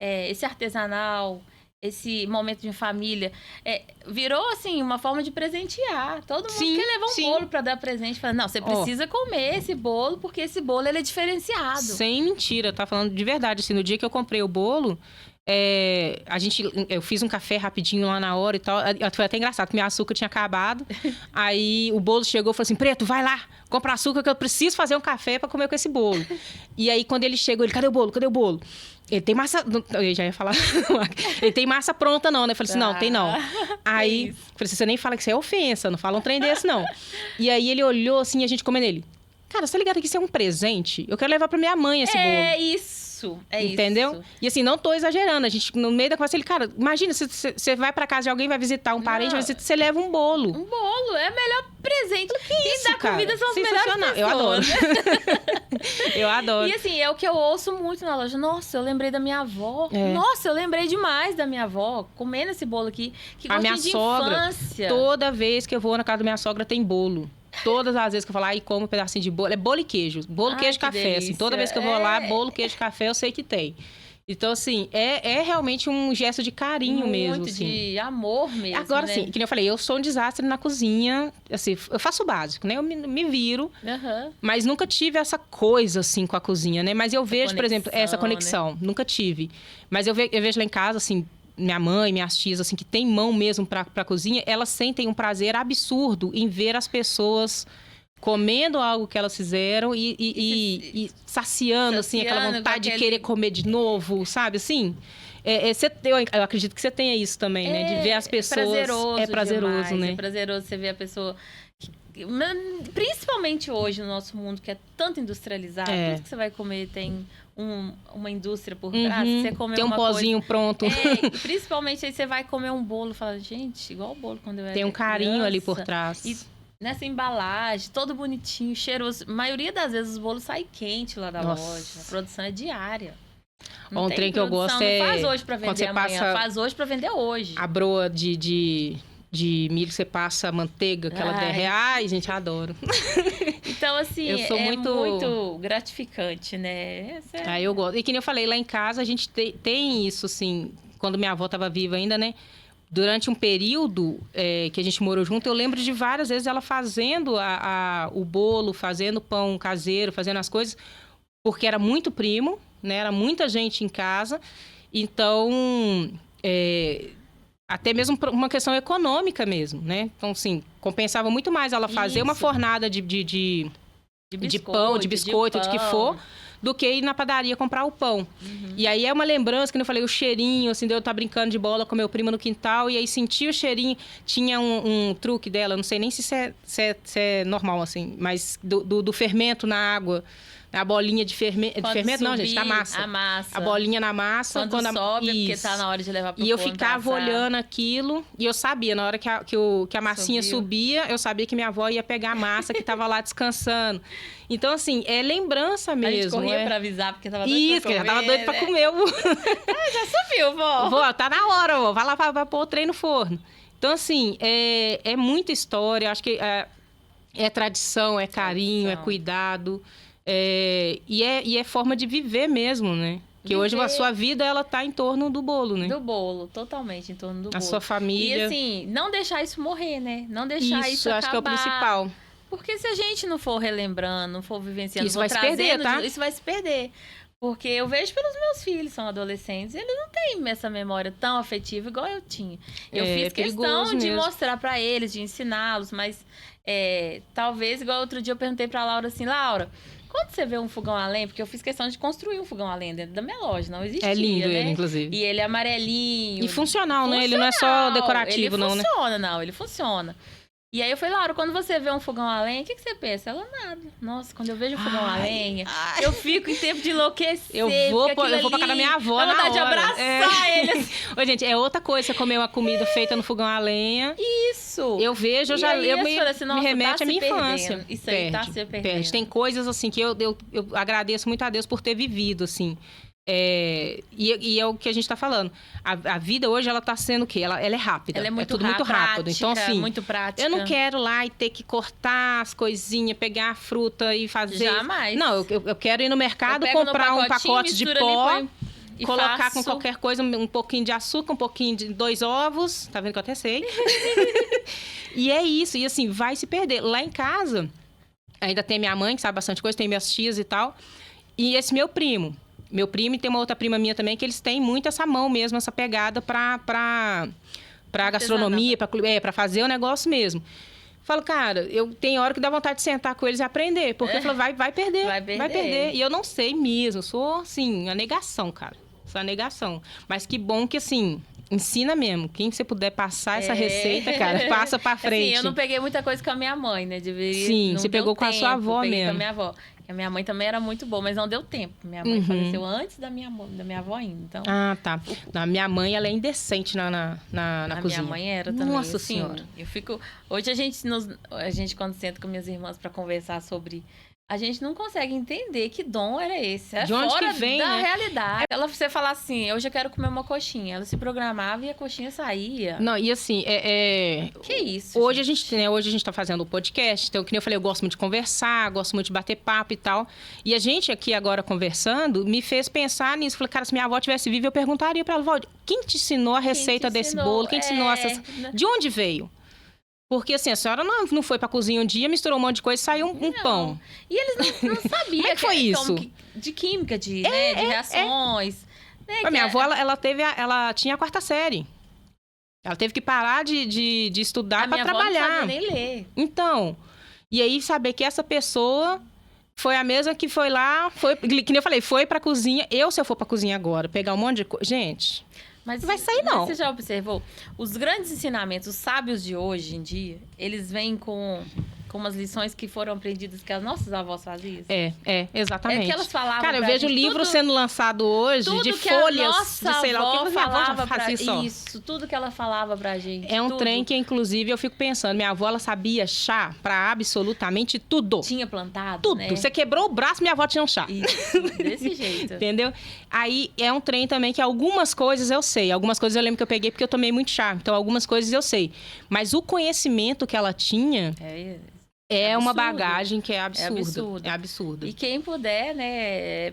Esse artesanal, esse momento de família, virou, assim, uma forma de presentear. Todo mundo quer levar um bolo para dar presente. Fala, não, você precisa comer esse bolo, porque esse bolo, ele é diferenciado. Sem mentira, tá falando de verdade. Assim, no dia que eu comprei o bolo, eu fiz um café rapidinho lá na hora e tal. Foi até engraçado, porque meu açúcar tinha acabado. Aí o bolo chegou e falou assim, Preto, vai lá, compra açúcar que eu preciso fazer um café para comer com esse bolo. E aí, quando ele chegou, cadê o bolo? Ele tem massa... Eu já ia falar... Ele tem massa pronta, não, né? Eu falei assim, não, tem não. Aí, falei assim, você nem fala que isso é ofensa, não fala um trem desse, não. E aí, ele olhou assim, e a gente comendo ele. Cara, você tá ligado que isso é um presente? Eu quero levar pra minha mãe esse bolo. Isso. Entendeu? Isso. E assim, não tô exagerando. A gente, no meio da conversa, ele, cara, imagina, você vai pra casa de alguém, vai visitar um parente, você leva um bolo. Um bolo é o melhor presente. Quem dá comida são as melhores pessoas. Eu adoro. Eu adoro. E assim, é o que eu ouço muito na loja. Nossa, eu lembrei da minha avó. Nossa, eu lembrei demais da minha avó, comendo esse bolo aqui. Que a minha sogra, infância. Toda vez que eu vou na casa da minha sogra, tem bolo. Todas as vezes que eu vou lá e como um pedacinho de bolo, é bolo e queijo. Bolo, queijo e café, delícia. assim. Toda vez que eu vou lá, bolo, queijo e café, eu sei que tem. Então, assim, é realmente um gesto de carinho mesmo, muito assim. de amor mesmo, Agora, né? assim, que nem eu falei, eu sou um desastre na cozinha. Assim, eu faço o básico, né? Eu me viro. Mas nunca tive essa coisa, assim, com a cozinha, né? Mas eu vejo, por exemplo, essa conexão. Né? Nunca tive. Mas eu vejo lá em casa, assim... Minha mãe, minhas tias, assim, que tem mão mesmo pra cozinha, elas sentem um prazer absurdo em ver as pessoas comendo algo que elas fizeram e saciando, assim, aquela vontade de querer comer de novo, sabe, assim? Eu acredito que você tenha isso também, né? De ver as pessoas... É prazeroso demais, né? É prazeroso você ver a pessoa... Principalmente hoje, no nosso mundo, que é tanto industrializado, tudo que você vai comer tem uma indústria por trás. Você come tem um pozinho pronto. Principalmente aí você vai comer um bolo e fala, gente, igual o bolo quando eu era tem um carinho criança. Ali por trás. E nessa embalagem, todo bonitinho, cheiroso. A maioria das vezes os bolos saem quente lá da loja. A produção é diária. Um trem que eu gosto não faz hoje pra vender amanhã, faz hoje pra vender hoje. A broa de milho que você passa manteiga, que ela derrete. Ai, gente, adoro. Então, assim, muito gratificante, né? Eu gosto. E que nem eu falei, lá em casa a gente tem isso, assim, quando minha avó estava viva ainda, né? Durante um período que a gente morou junto, eu lembro de várias vezes ela fazendo o bolo, fazendo pão caseiro, fazendo as coisas, porque era muito primo, né? Era muita gente em casa. Então, até mesmo por uma questão econômica mesmo, né? Então, assim, compensava muito mais ela fazer uma fornada de pão, de biscoito, de que for, do que ir na padaria comprar o pão. E aí é uma lembrança, que eu falei, o cheirinho, assim, de eu estar brincando de bola com meu primo no quintal, e aí senti o cheirinho. Tinha um truque dela, não sei nem se é normal, assim, mas do fermento na água A bolinha de fermento. De fermento não, gente, da massa. A massa. A bolinha na massa. Quando sobe, é porque tá na hora de levar pro E eu forno ficava olhando aquilo, e eu sabia, na hora que a massinha subia, eu sabia que minha avó ia pegar a massa que tava lá descansando. Então, assim, é lembrança mesmo. A gente corria pra avisar, porque tava doido Isso, pra comer. Isso, que já tava doido pra comer. Já subiu, vó. Vó, tá na hora, vó. Vai lá pra pôr o trem no forno. Então, assim, é muita história. Acho que é tradição, é carinho, é cuidado. E é forma de viver mesmo, né? Que hoje a sua vida, ela tá em torno do bolo, né? Do bolo, totalmente em torno do bolo. A sua família. E assim, não deixar isso morrer, né? Não deixar isso acabar. Acho que é o principal. Porque se a gente não for relembrando, não for vivenciando, isso vai se perder, tá? Isso vai se perder. Porque eu vejo pelos meus filhos, são adolescentes, eles não têm essa memória tão afetiva igual eu tinha. Eu fiz questão de mostrar pra eles, de ensiná-los, mas talvez, igual outro dia eu perguntei pra Laura assim, Laura, quando você vê um fogão a lenha, porque eu fiz questão de construir um fogão a lenha dentro da minha loja, não existia, É lindo né? ele, inclusive. E ele é amarelinho. E funcional, né? Ele não é só decorativo, não, né? Ele funciona, não, ele funciona. E aí eu falei, Laura, quando você vê um fogão a lenha, o que você pensa? Ela, nada. Nossa, quando eu vejo um fogão a lenha, eu fico em tempo de enlouquecer. Eu vou pra casa da minha avó na hora. Dá vontade de abraçar ele. Assim. Ô, gente, é outra coisa você comer uma comida feita no fogão a lenha. Isso. Eu vejo, me remete à minha infância. Isso aí tá se perdendo. Tem coisas, assim, que eu agradeço muito a Deus por ter vivido, assim. E é o que a gente tá falando. A vida hoje, ela tá sendo o quê? Ela é rápida. Ela é muito tudo muito rápido. Prática, então, assim, muito prática. Eu não quero lá e ter que cortar as coisinhas, pegar a fruta e fazer... Jamais. Não, eu quero ir no mercado, comprar um pacote de pó, colocar com qualquer coisa, um pouquinho de açúcar, um pouquinho de 2 ovos. Tá vendo que eu até sei? E é isso. E assim, vai se perder. Lá em casa, ainda tem minha mãe, que sabe bastante coisa, tem minhas tias e tal. E esse meu primo. Meu primo e tem uma outra prima minha também, que eles têm muito essa mão mesmo, essa pegada pra gastronomia, pra fazer o negócio mesmo. Falo, cara, eu tenho hora que dá vontade de sentar com eles e aprender. Porque eu falo, vai perder. Vai perder. E eu não sei mesmo. Eu sou, assim, a negação, cara. Sou a negação. Mas que bom que, assim, ensina mesmo. Quem você puder passar essa receita, cara, passa pra frente. Assim, eu não peguei muita coisa com a minha mãe, né? Sim, você pegou com a sua avó mesmo. Com a minha avó. A minha mãe também era muito boa, mas não deu tempo. Minha mãe faleceu antes da minha avó ainda. Então... Ah, tá. A minha mãe, ela é indecente na cozinha. A minha mãe era também. Nossa assim, Senhora. Eu fico... Hoje a gente, quando senta com minhas irmãs para conversar sobre... A gente não consegue entender que dom era esse. É de onde fora que vem, da né? realidade. Você falar assim, hoje eu quero comer uma coxinha. Ela se programava e a coxinha saía. Não, e assim, Que isso, hoje a gente tá fazendo o podcast, então, que nem eu falei, eu gosto muito de conversar, gosto muito de bater papo e tal. E a gente aqui agora conversando, me fez pensar nisso. Falei, cara, se minha avó tivesse viva, eu perguntaria pra ela, vó, quem te ensinou a receita desse bolo? Quem te ensinou De onde veio? Porque, assim, a senhora não foi pra cozinha um dia, misturou um monte de coisa e saiu um pão. E eles não sabiam. Como é que foi isso? De química, de reações. A minha avó, ela tinha a 4ª série. Ela teve que parar de estudar pra trabalhar. Não sabia nem ler. Então, e aí saber que essa pessoa foi a mesma que foi lá, que nem eu falei, foi pra cozinha. Se eu for pra cozinha agora, pegar um monte de coisa... Gente... Mas não vai sair, não. Mas você já observou? Os grandes ensinamentos, os sábios de hoje em dia, eles vêm com umas lições que foram aprendidas que as nossas avós faziam. Exatamente. É que elas falavam. Cara, eu vejo livro sendo lançado hoje de folhas, de sei lá o que minha avó já fazia só. Isso, tudo que ela falava pra gente. É um trem que, inclusive, eu fico pensando, minha avó, ela sabia chá pra absolutamente tudo. Tinha plantado, tudo. Né? Você quebrou o braço, minha avó tinha um chá. Isso, desse jeito. Entendeu? Aí, é um trem também que algumas coisas eu sei. Algumas coisas eu lembro que eu peguei porque eu tomei muito chá. Então, algumas coisas eu sei. Mas o conhecimento que ela tinha... É uma bagagem que é absurda. É absurda. E quem puder, né...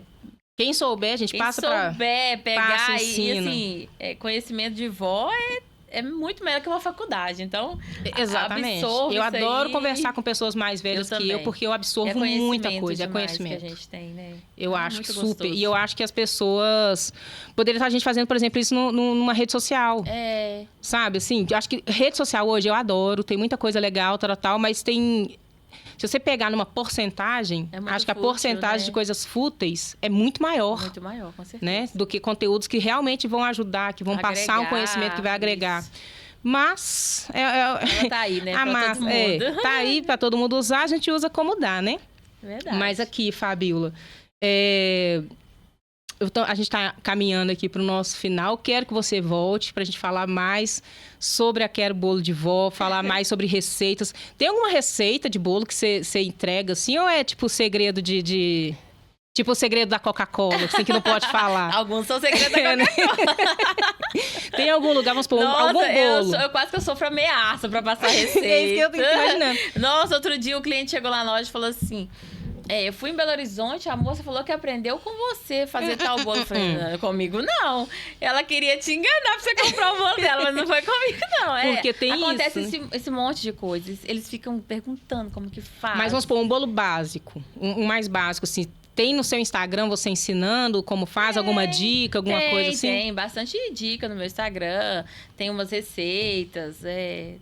Quem souber, a gente passa pra... Quem souber pegar passa, e assim, conhecimento de vó é muito melhor que uma faculdade. Então, exatamente. Eu adoro conversar com pessoas mais velhas que eu, porque eu absorvo muita coisa. É conhecimento que a gente tem, né? Eu acho super. Gostoso. E eu acho que as pessoas... Poderia estar a gente fazendo, por exemplo, isso numa rede social. Sabe, assim? Eu acho que rede social hoje eu adoro. Tem muita coisa legal, tal, mas tem... Se você pegar numa porcentagem, acho que a porcentagem de coisas fúteis é muito maior. Muito maior, com certeza. Né? Do que conteúdos que realmente vão ajudar, que vão passar um conhecimento que vai agregar. Isso. Mas... Ela tá aí, né? Pra todo mundo. Tá aí pra todo mundo usar, a gente usa como dá, né? Verdade. Mas aqui, Fabíola, a gente está caminhando aqui para o nosso final. Quero que você volte para a gente falar mais sobre a Quero Bolo de Vó, falar mais sobre receitas. Tem alguma receita de bolo que você entrega assim, ou é tipo segredo de... Tipo o segredo da Coca-Cola, assim, que não pode falar? Alguns são segredos da Coca-Cola. Tem algum lugar, vamos pôr, algum bolo? Eu quase que eu sofro ameaça pra passar receita. É isso que eu tô imaginando. Nossa, outro dia o cliente chegou lá na loja e falou assim... eu fui em Belo Horizonte, a moça falou que aprendeu com você fazer tal bolo. Eu falei, não, comigo não. Ela queria te enganar pra você comprar o bolo dela, mas não foi comigo não. Porque tem acontece isso, né? esse monte de coisas. Eles ficam perguntando como que faz. Mas vamos pôr um bolo básico, um mais básico, assim. Tem no seu Instagram você ensinando como faz? Alguma dica, alguma coisa assim? Tem bastante dica no meu Instagram. Tem umas receitas.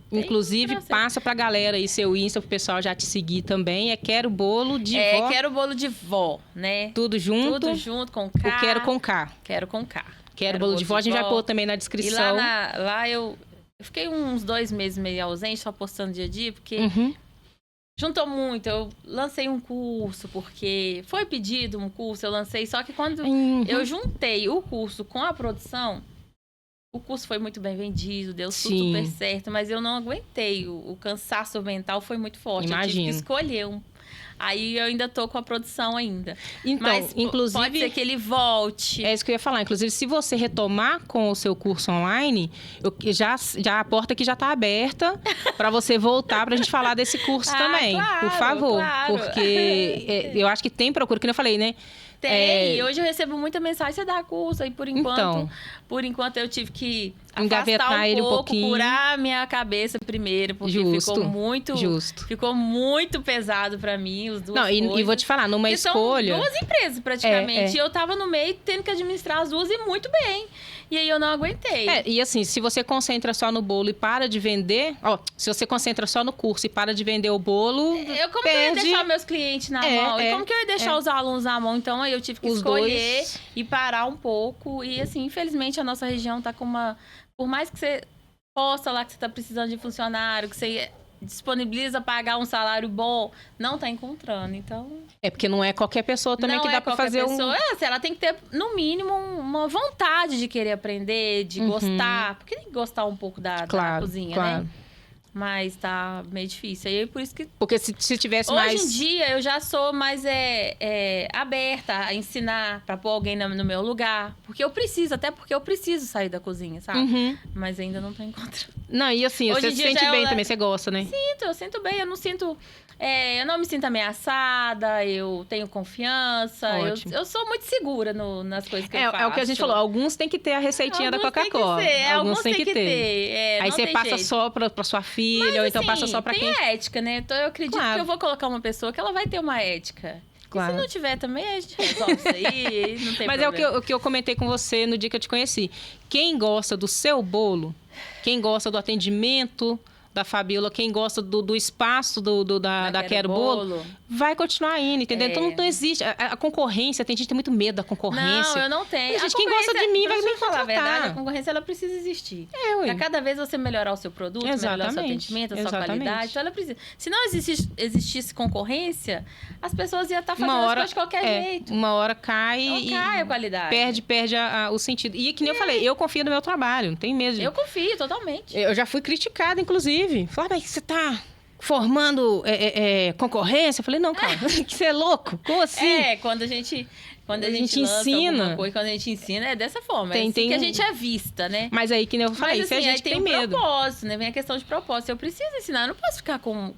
Inclusive, passa pra galera aí seu Insta, pro pessoal já te seguir também. Quero Bolo de Vó. Quero Bolo de Vó, né? Tudo junto? Tudo junto, com K. O Quero com K. Quero com K. Quero Bolo de Vó. A gente vai pôr também na descrição. E lá eu fiquei uns 2 meses meio ausente, só postando dia a dia, porque... Juntou muito, eu lancei um curso, porque foi pedido um curso, eu lancei, só que quando eu juntei o curso com a produção, o curso foi muito bem vendido, deu tudo super certo, mas eu não aguentei, o cansaço mental foi muito forte, eu tive que escolher Aí eu ainda tô com a produção ainda. Então, mas inclusive, pode ser que ele volte. É isso que eu ia falar. Inclusive, se você retomar com o seu curso online, já a porta aqui já está aberta para você voltar para a gente falar desse curso também. Claro, por favor. Claro. Porque eu acho que tem procura, como eu falei, né? Tem, hoje eu recebo muita mensagem, você dá curso, aí por enquanto eu tive que engavetar ele um pouquinho, curar minha cabeça primeiro, porque ficou muito pesado pra mim, os duas coisas. E vou te falar, numa escolha... São 2 empresas, praticamente, e eu tava no meio tendo que administrar as duas e muito bem. E aí eu não aguentei. E assim, se você concentra só no bolo e para de vender... se você concentra só no curso e para de vender o bolo, como que eu ia deixar meus clientes na mão? E como que eu ia deixar os alunos na mão? Então, aí eu tive que escolher e parar um pouco. E assim, infelizmente, a nossa região tá com uma... Por mais que você posta lá que você tá precisando de funcionário, que você disponibiliza pagar um salário bom, não tá encontrando, então... porque não é qualquer pessoa também que dá pra fazer pessoa. Ela tem que ter, no mínimo, uma vontade de querer aprender, de gostar. Porque tem que gostar um pouco da cozinha, né? Mas tá meio difícil. E por isso que... Porque se tivesse hoje mais... Hoje em dia, eu já sou mais aberta a ensinar pra pôr alguém no meu lugar. Porque eu preciso, até porque eu preciso sair da cozinha, sabe? Mas ainda não tô encontrando. Não, e assim, hoje você se sente bem também, você gosta, né? Eu sinto bem, eu não sinto... eu não me sinto ameaçada, eu tenho confiança, eu sou muito segura nas coisas que eu faço. É o que a gente falou, alguns tem que ter a receitinha da Coca-Cola. Alguns tem que ter. Aí você passa só pra sua filha, mas, ou então assim, passa só pra quem... tem ética, né? Então eu acredito que eu vou colocar uma pessoa que ela vai ter uma ética. Claro. E se não tiver também, a gente resolve isso aí, não tem mas problema. É o que eu comentei com você no dia que eu te conheci. Quem gosta do seu bolo, quem gosta do atendimento da Fabíola, quem gosta do espaço da Quero Bolo, vai continuar indo, entendeu? Então não existe. A concorrência, tem gente que tem muito medo da concorrência. Não, eu não tenho. Gente, quem gosta de mim vai me falar a verdade, a concorrência ela precisa existir. Pra cada vez você melhorar o seu produto, melhorar o seu atendimento, a sua qualidade. Então ela precisa. Se não existisse concorrência, as pessoas iam estar fazendo as coisas de qualquer jeito. Uma hora cai a qualidade. Perde o sentido. E que nem eu falei, eu confio no meu trabalho, não tem medo. Eu confio totalmente. Eu já fui criticada, inclusive. Falaram, mas você tá formando concorrência? Eu falei, não, cara, que você é louco? Como assim? Quando a gente ensina, coisa, quando a gente ensina, é dessa forma. É assim que a gente é vista, né? Mas aí, que nem eu falei, mas, assim, a gente tem medo. Propósito, né? Vem a questão de propósito. Eu preciso ensinar, eu não posso ficar com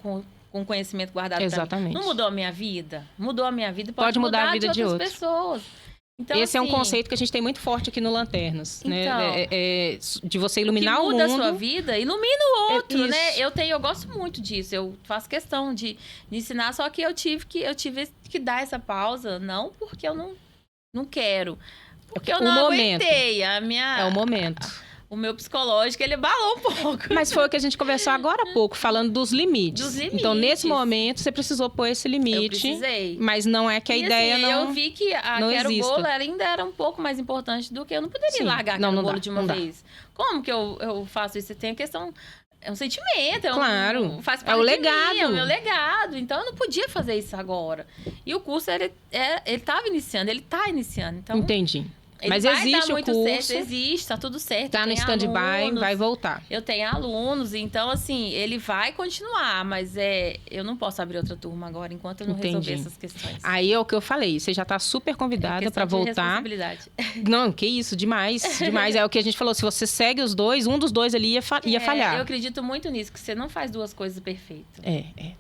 conhecimento guardado. Exatamente. Não mudou a minha vida? Mudou a minha vida, pode mudar a vida de outras pessoas. Então, esse é um conceito que a gente tem muito forte aqui no Lanternas, né? De você iluminar o mundo. Muda a sua vida, ilumina o outro, né? Eu gosto muito disso. Eu faço questão de ensinar, só que eu tive que dar essa pausa, não porque eu não quero, porque eu não aguentei. É o momento. O meu psicológico, ele abalou um pouco. Mas foi o que a gente conversou agora há pouco, falando dos limites. Então, nesse momento, você precisou pôr esse limite. Eu precisei. Mas não é que a ideia assim, não eu vi que a Quero Bolo ainda era um pouco mais importante do que... Eu não poderia largar Quero Bolo de uma vez. Como que eu faço isso? Tem a questão é um sentimento. Claro. Faz parte é o legado. de mim, é o meu legado. Então, eu não podia fazer isso agora. E o curso, ele estava iniciando, ele está iniciando. Então, entendi. Ele Mas vai existe dar o muito curso. certo, existe, tá tudo certo. Tá no stand-by, vai voltar. Eu tenho alunos, então, assim, ele vai continuar, mas eu não posso abrir outra turma agora, enquanto eu não resolver essas questões. Aí é o que eu falei, você já tá super convidada para voltar. Responsabilidade. Não, que isso, demais, demais. É o que a gente falou, se você segue os dois, um dos dois ali ia falhar. Eu acredito muito nisso, que você não faz duas coisas perfeitas.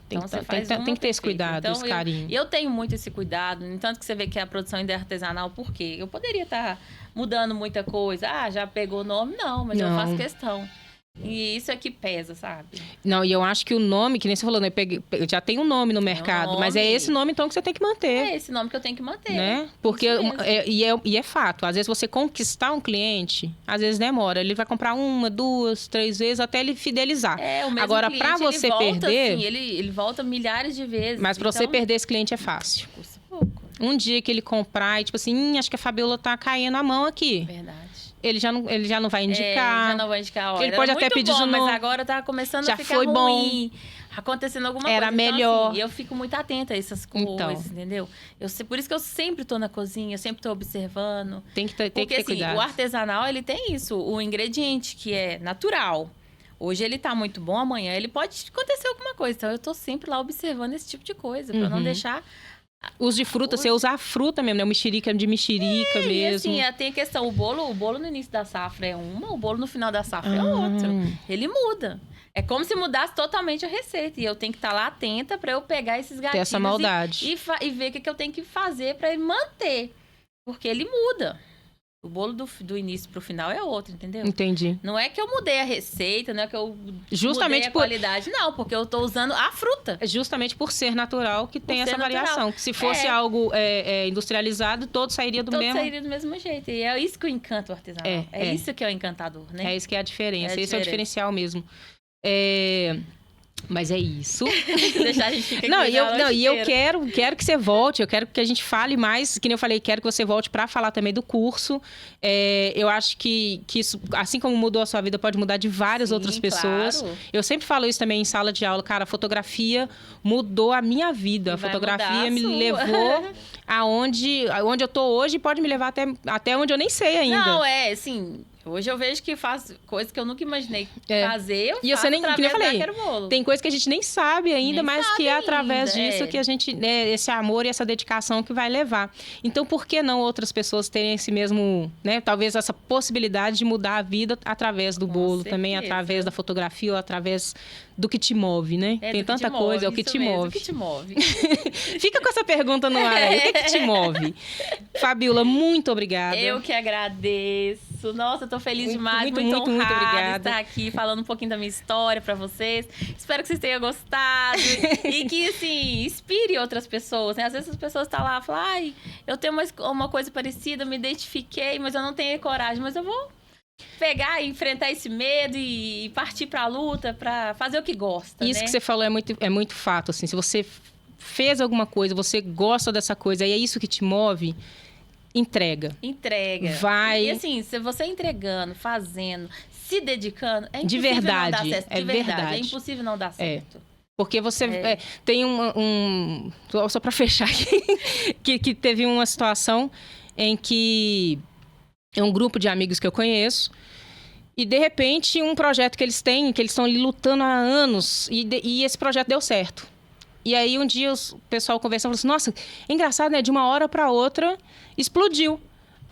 Tem que ter esse cuidado, esse carinho. Eu tenho muito esse cuidado, no entanto que você vê que a produção ainda é artesanal, por quê? Eu poderia estar mudando muita coisa. Já pegou o nome? Não, mas eu faço questão. E isso é que pesa, sabe? Não, e eu acho que o nome, que nem você falou, né? Já tem um nome no mercado, mas é esse nome, então, que você tem que manter. É esse nome que eu tenho que manter. Né? Porque, é fato, às vezes você conquistar um cliente, às vezes demora. Ele vai comprar 1, 2, 3 vezes, até ele fidelizar. O mesmo Agora, cliente, pra você ele volta, perder... Assim, ele volta milhares de vezes. Mas pra você perder esse cliente é fácil. Custa pouco. Um dia que ele comprar e, tipo assim, acho que a Fabiola tá caindo a mão aqui. Verdade. Ele já não vai indicar. Já não vai indicar. Olha, ele pode até pedir de novo. Mas agora tá começando já a ficar foi ruim. Bom. Acontecendo alguma Era coisa. Então, melhor. Assim, eu fico muito atenta a essas coisas, entendeu? Por isso que eu sempre tô na cozinha, eu sempre tô observando. Tem que ter cuidado. O artesanal, ele tem isso. O ingrediente que é natural. Hoje ele tá muito bom, amanhã ele pode acontecer alguma coisa. Então, eu tô sempre lá observando esse tipo de coisa. Pra não deixar... Uso de fruta, você usa a fruta mesmo, né? O mexerica de mexerica mesmo. E assim, tem a questão, o bolo no início da safra é uma, o bolo no final da safra é outra. Ele muda. É como se mudasse totalmente a receita. E eu tenho que estar lá atenta para eu pegar esses gatilhos. Ter essa maldade. E ver o que eu tenho que fazer para ele manter. Porque ele muda. O bolo do início pro final é outro, entendeu? Entendi. Não é que eu mudei a receita, não é que eu justamente mudei a qualidade. Não, porque eu tô usando a fruta. É justamente por ser natural que tem essa variação. Que se fosse algo industrializado, todo sairia do mesmo... Todo sairia do mesmo jeito. E é isso que eu encanto o artesanal. É isso que é o encantador, né? É isso que é a diferença. Esse é o diferencial mesmo. Mas é isso. Deixar a gente ficar e eu quero que você volte, eu quero que a gente fale mais, que nem eu falei, quero que você volte para falar também do curso. Eu acho que isso, assim como mudou a sua vida, pode mudar de várias outras pessoas. Claro. Eu sempre falo isso também em sala de aula, cara, a fotografia mudou a minha vida. A fotografia me levou aonde eu tô hoje e pode me levar até onde eu nem sei ainda. Não, assim... Hoje eu vejo que faço coisas que eu nunca imaginei fazer. E você nem, que eu falei, tem coisas que a gente nem sabe ainda, mas que é através disso que a gente, esse amor e essa dedicação que vai levar. Então, por que não outras pessoas terem esse mesmo, né? Talvez essa possibilidade de mudar a vida através do bolo, também através da fotografia ou através do que te move, né? Tem tanta coisa, é o que te move. O que te move. Fica com essa pergunta no ar aí, o que te move? Fabiola, muito obrigada. Eu que agradeço. Nossa, eu tô feliz demais, muito honrada de estar aqui falando um pouquinho da minha história pra vocês. Espero que vocês tenham gostado e que, assim, inspire outras pessoas, né? Às vezes as pessoas estão lá e falam, ai, eu tenho uma coisa parecida, me identifiquei, mas eu não tenho coragem. Mas eu vou pegar e enfrentar esse medo e partir pra luta, pra fazer o que gosta, Isso, né? Que você falou é muito fato, assim. Se você fez alguma coisa, você gosta dessa coisa e é isso que te move... Entrega. Vai. E assim, se você entregando, fazendo, se dedicando, é impossível de verdade, não dar certo. De verdade. É impossível não dar certo. Porque você tem só para fechar aqui, que teve uma situação em que é um grupo de amigos que eu conheço e, de repente, um projeto que eles têm, que eles estão ali lutando há anos e esse projeto deu certo. E aí, um dia, o pessoal conversando, falou assim, nossa, é engraçado, né? De uma hora para outra, explodiu.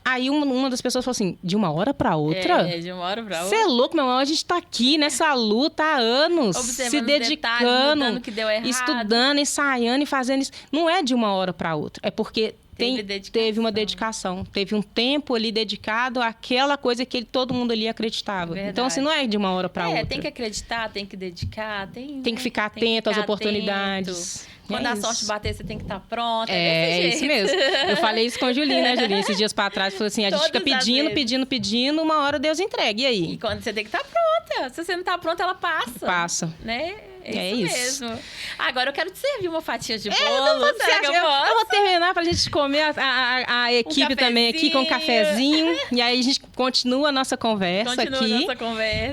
Aí, uma das pessoas falou assim, de uma hora para outra? De uma hora para outra. Você é louco, meu irmão? A gente tá aqui nessa luta há anos, se dedicando, detalhes, que deu errado. Estudando, ensaiando e fazendo isso. Não é de uma hora para outra, é porque... Teve uma dedicação. Teve um tempo ali dedicado àquela coisa que todo mundo ali acreditava. Verdade. Então, assim, não é de uma hora para outra. Tem que acreditar, tem que dedicar. Tem que ficar atento às oportunidades. Quando a sorte bater, você tem que estar pronta. É isso mesmo. Eu falei isso com a Julinha, né, Julinha? Esses dias para trás, falei assim, a gente fica pedindo, uma hora Deus entrega. E aí? E quando você tem que estar pronta. Se você não está pronta, ela passa. Passa. Né? É isso mesmo. Agora eu quero te servir uma fatia de bolo. Será que eu vou terminar pra gente comer a equipe também aqui com um cafezinho. E aí a gente continua a nossa conversa aqui.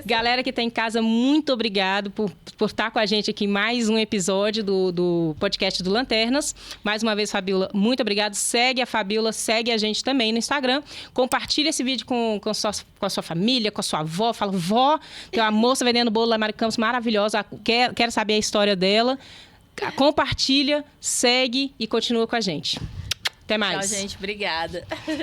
Galera que tá em casa, muito obrigado por estar com a gente aqui em mais um episódio do podcast do Lanternas. Mais uma vez, Fabiola, muito obrigado. Segue a Fabiola, segue a gente também no Instagram. Compartilha esse vídeo com a sua família, com a sua avó. Fala, vó, tem uma moça vendendo bolo lá em Mário Campos, maravilhosa. Quero saber a história dela. Compartilha, segue e continua com a gente. Até mais. Tchau, gente. Obrigada.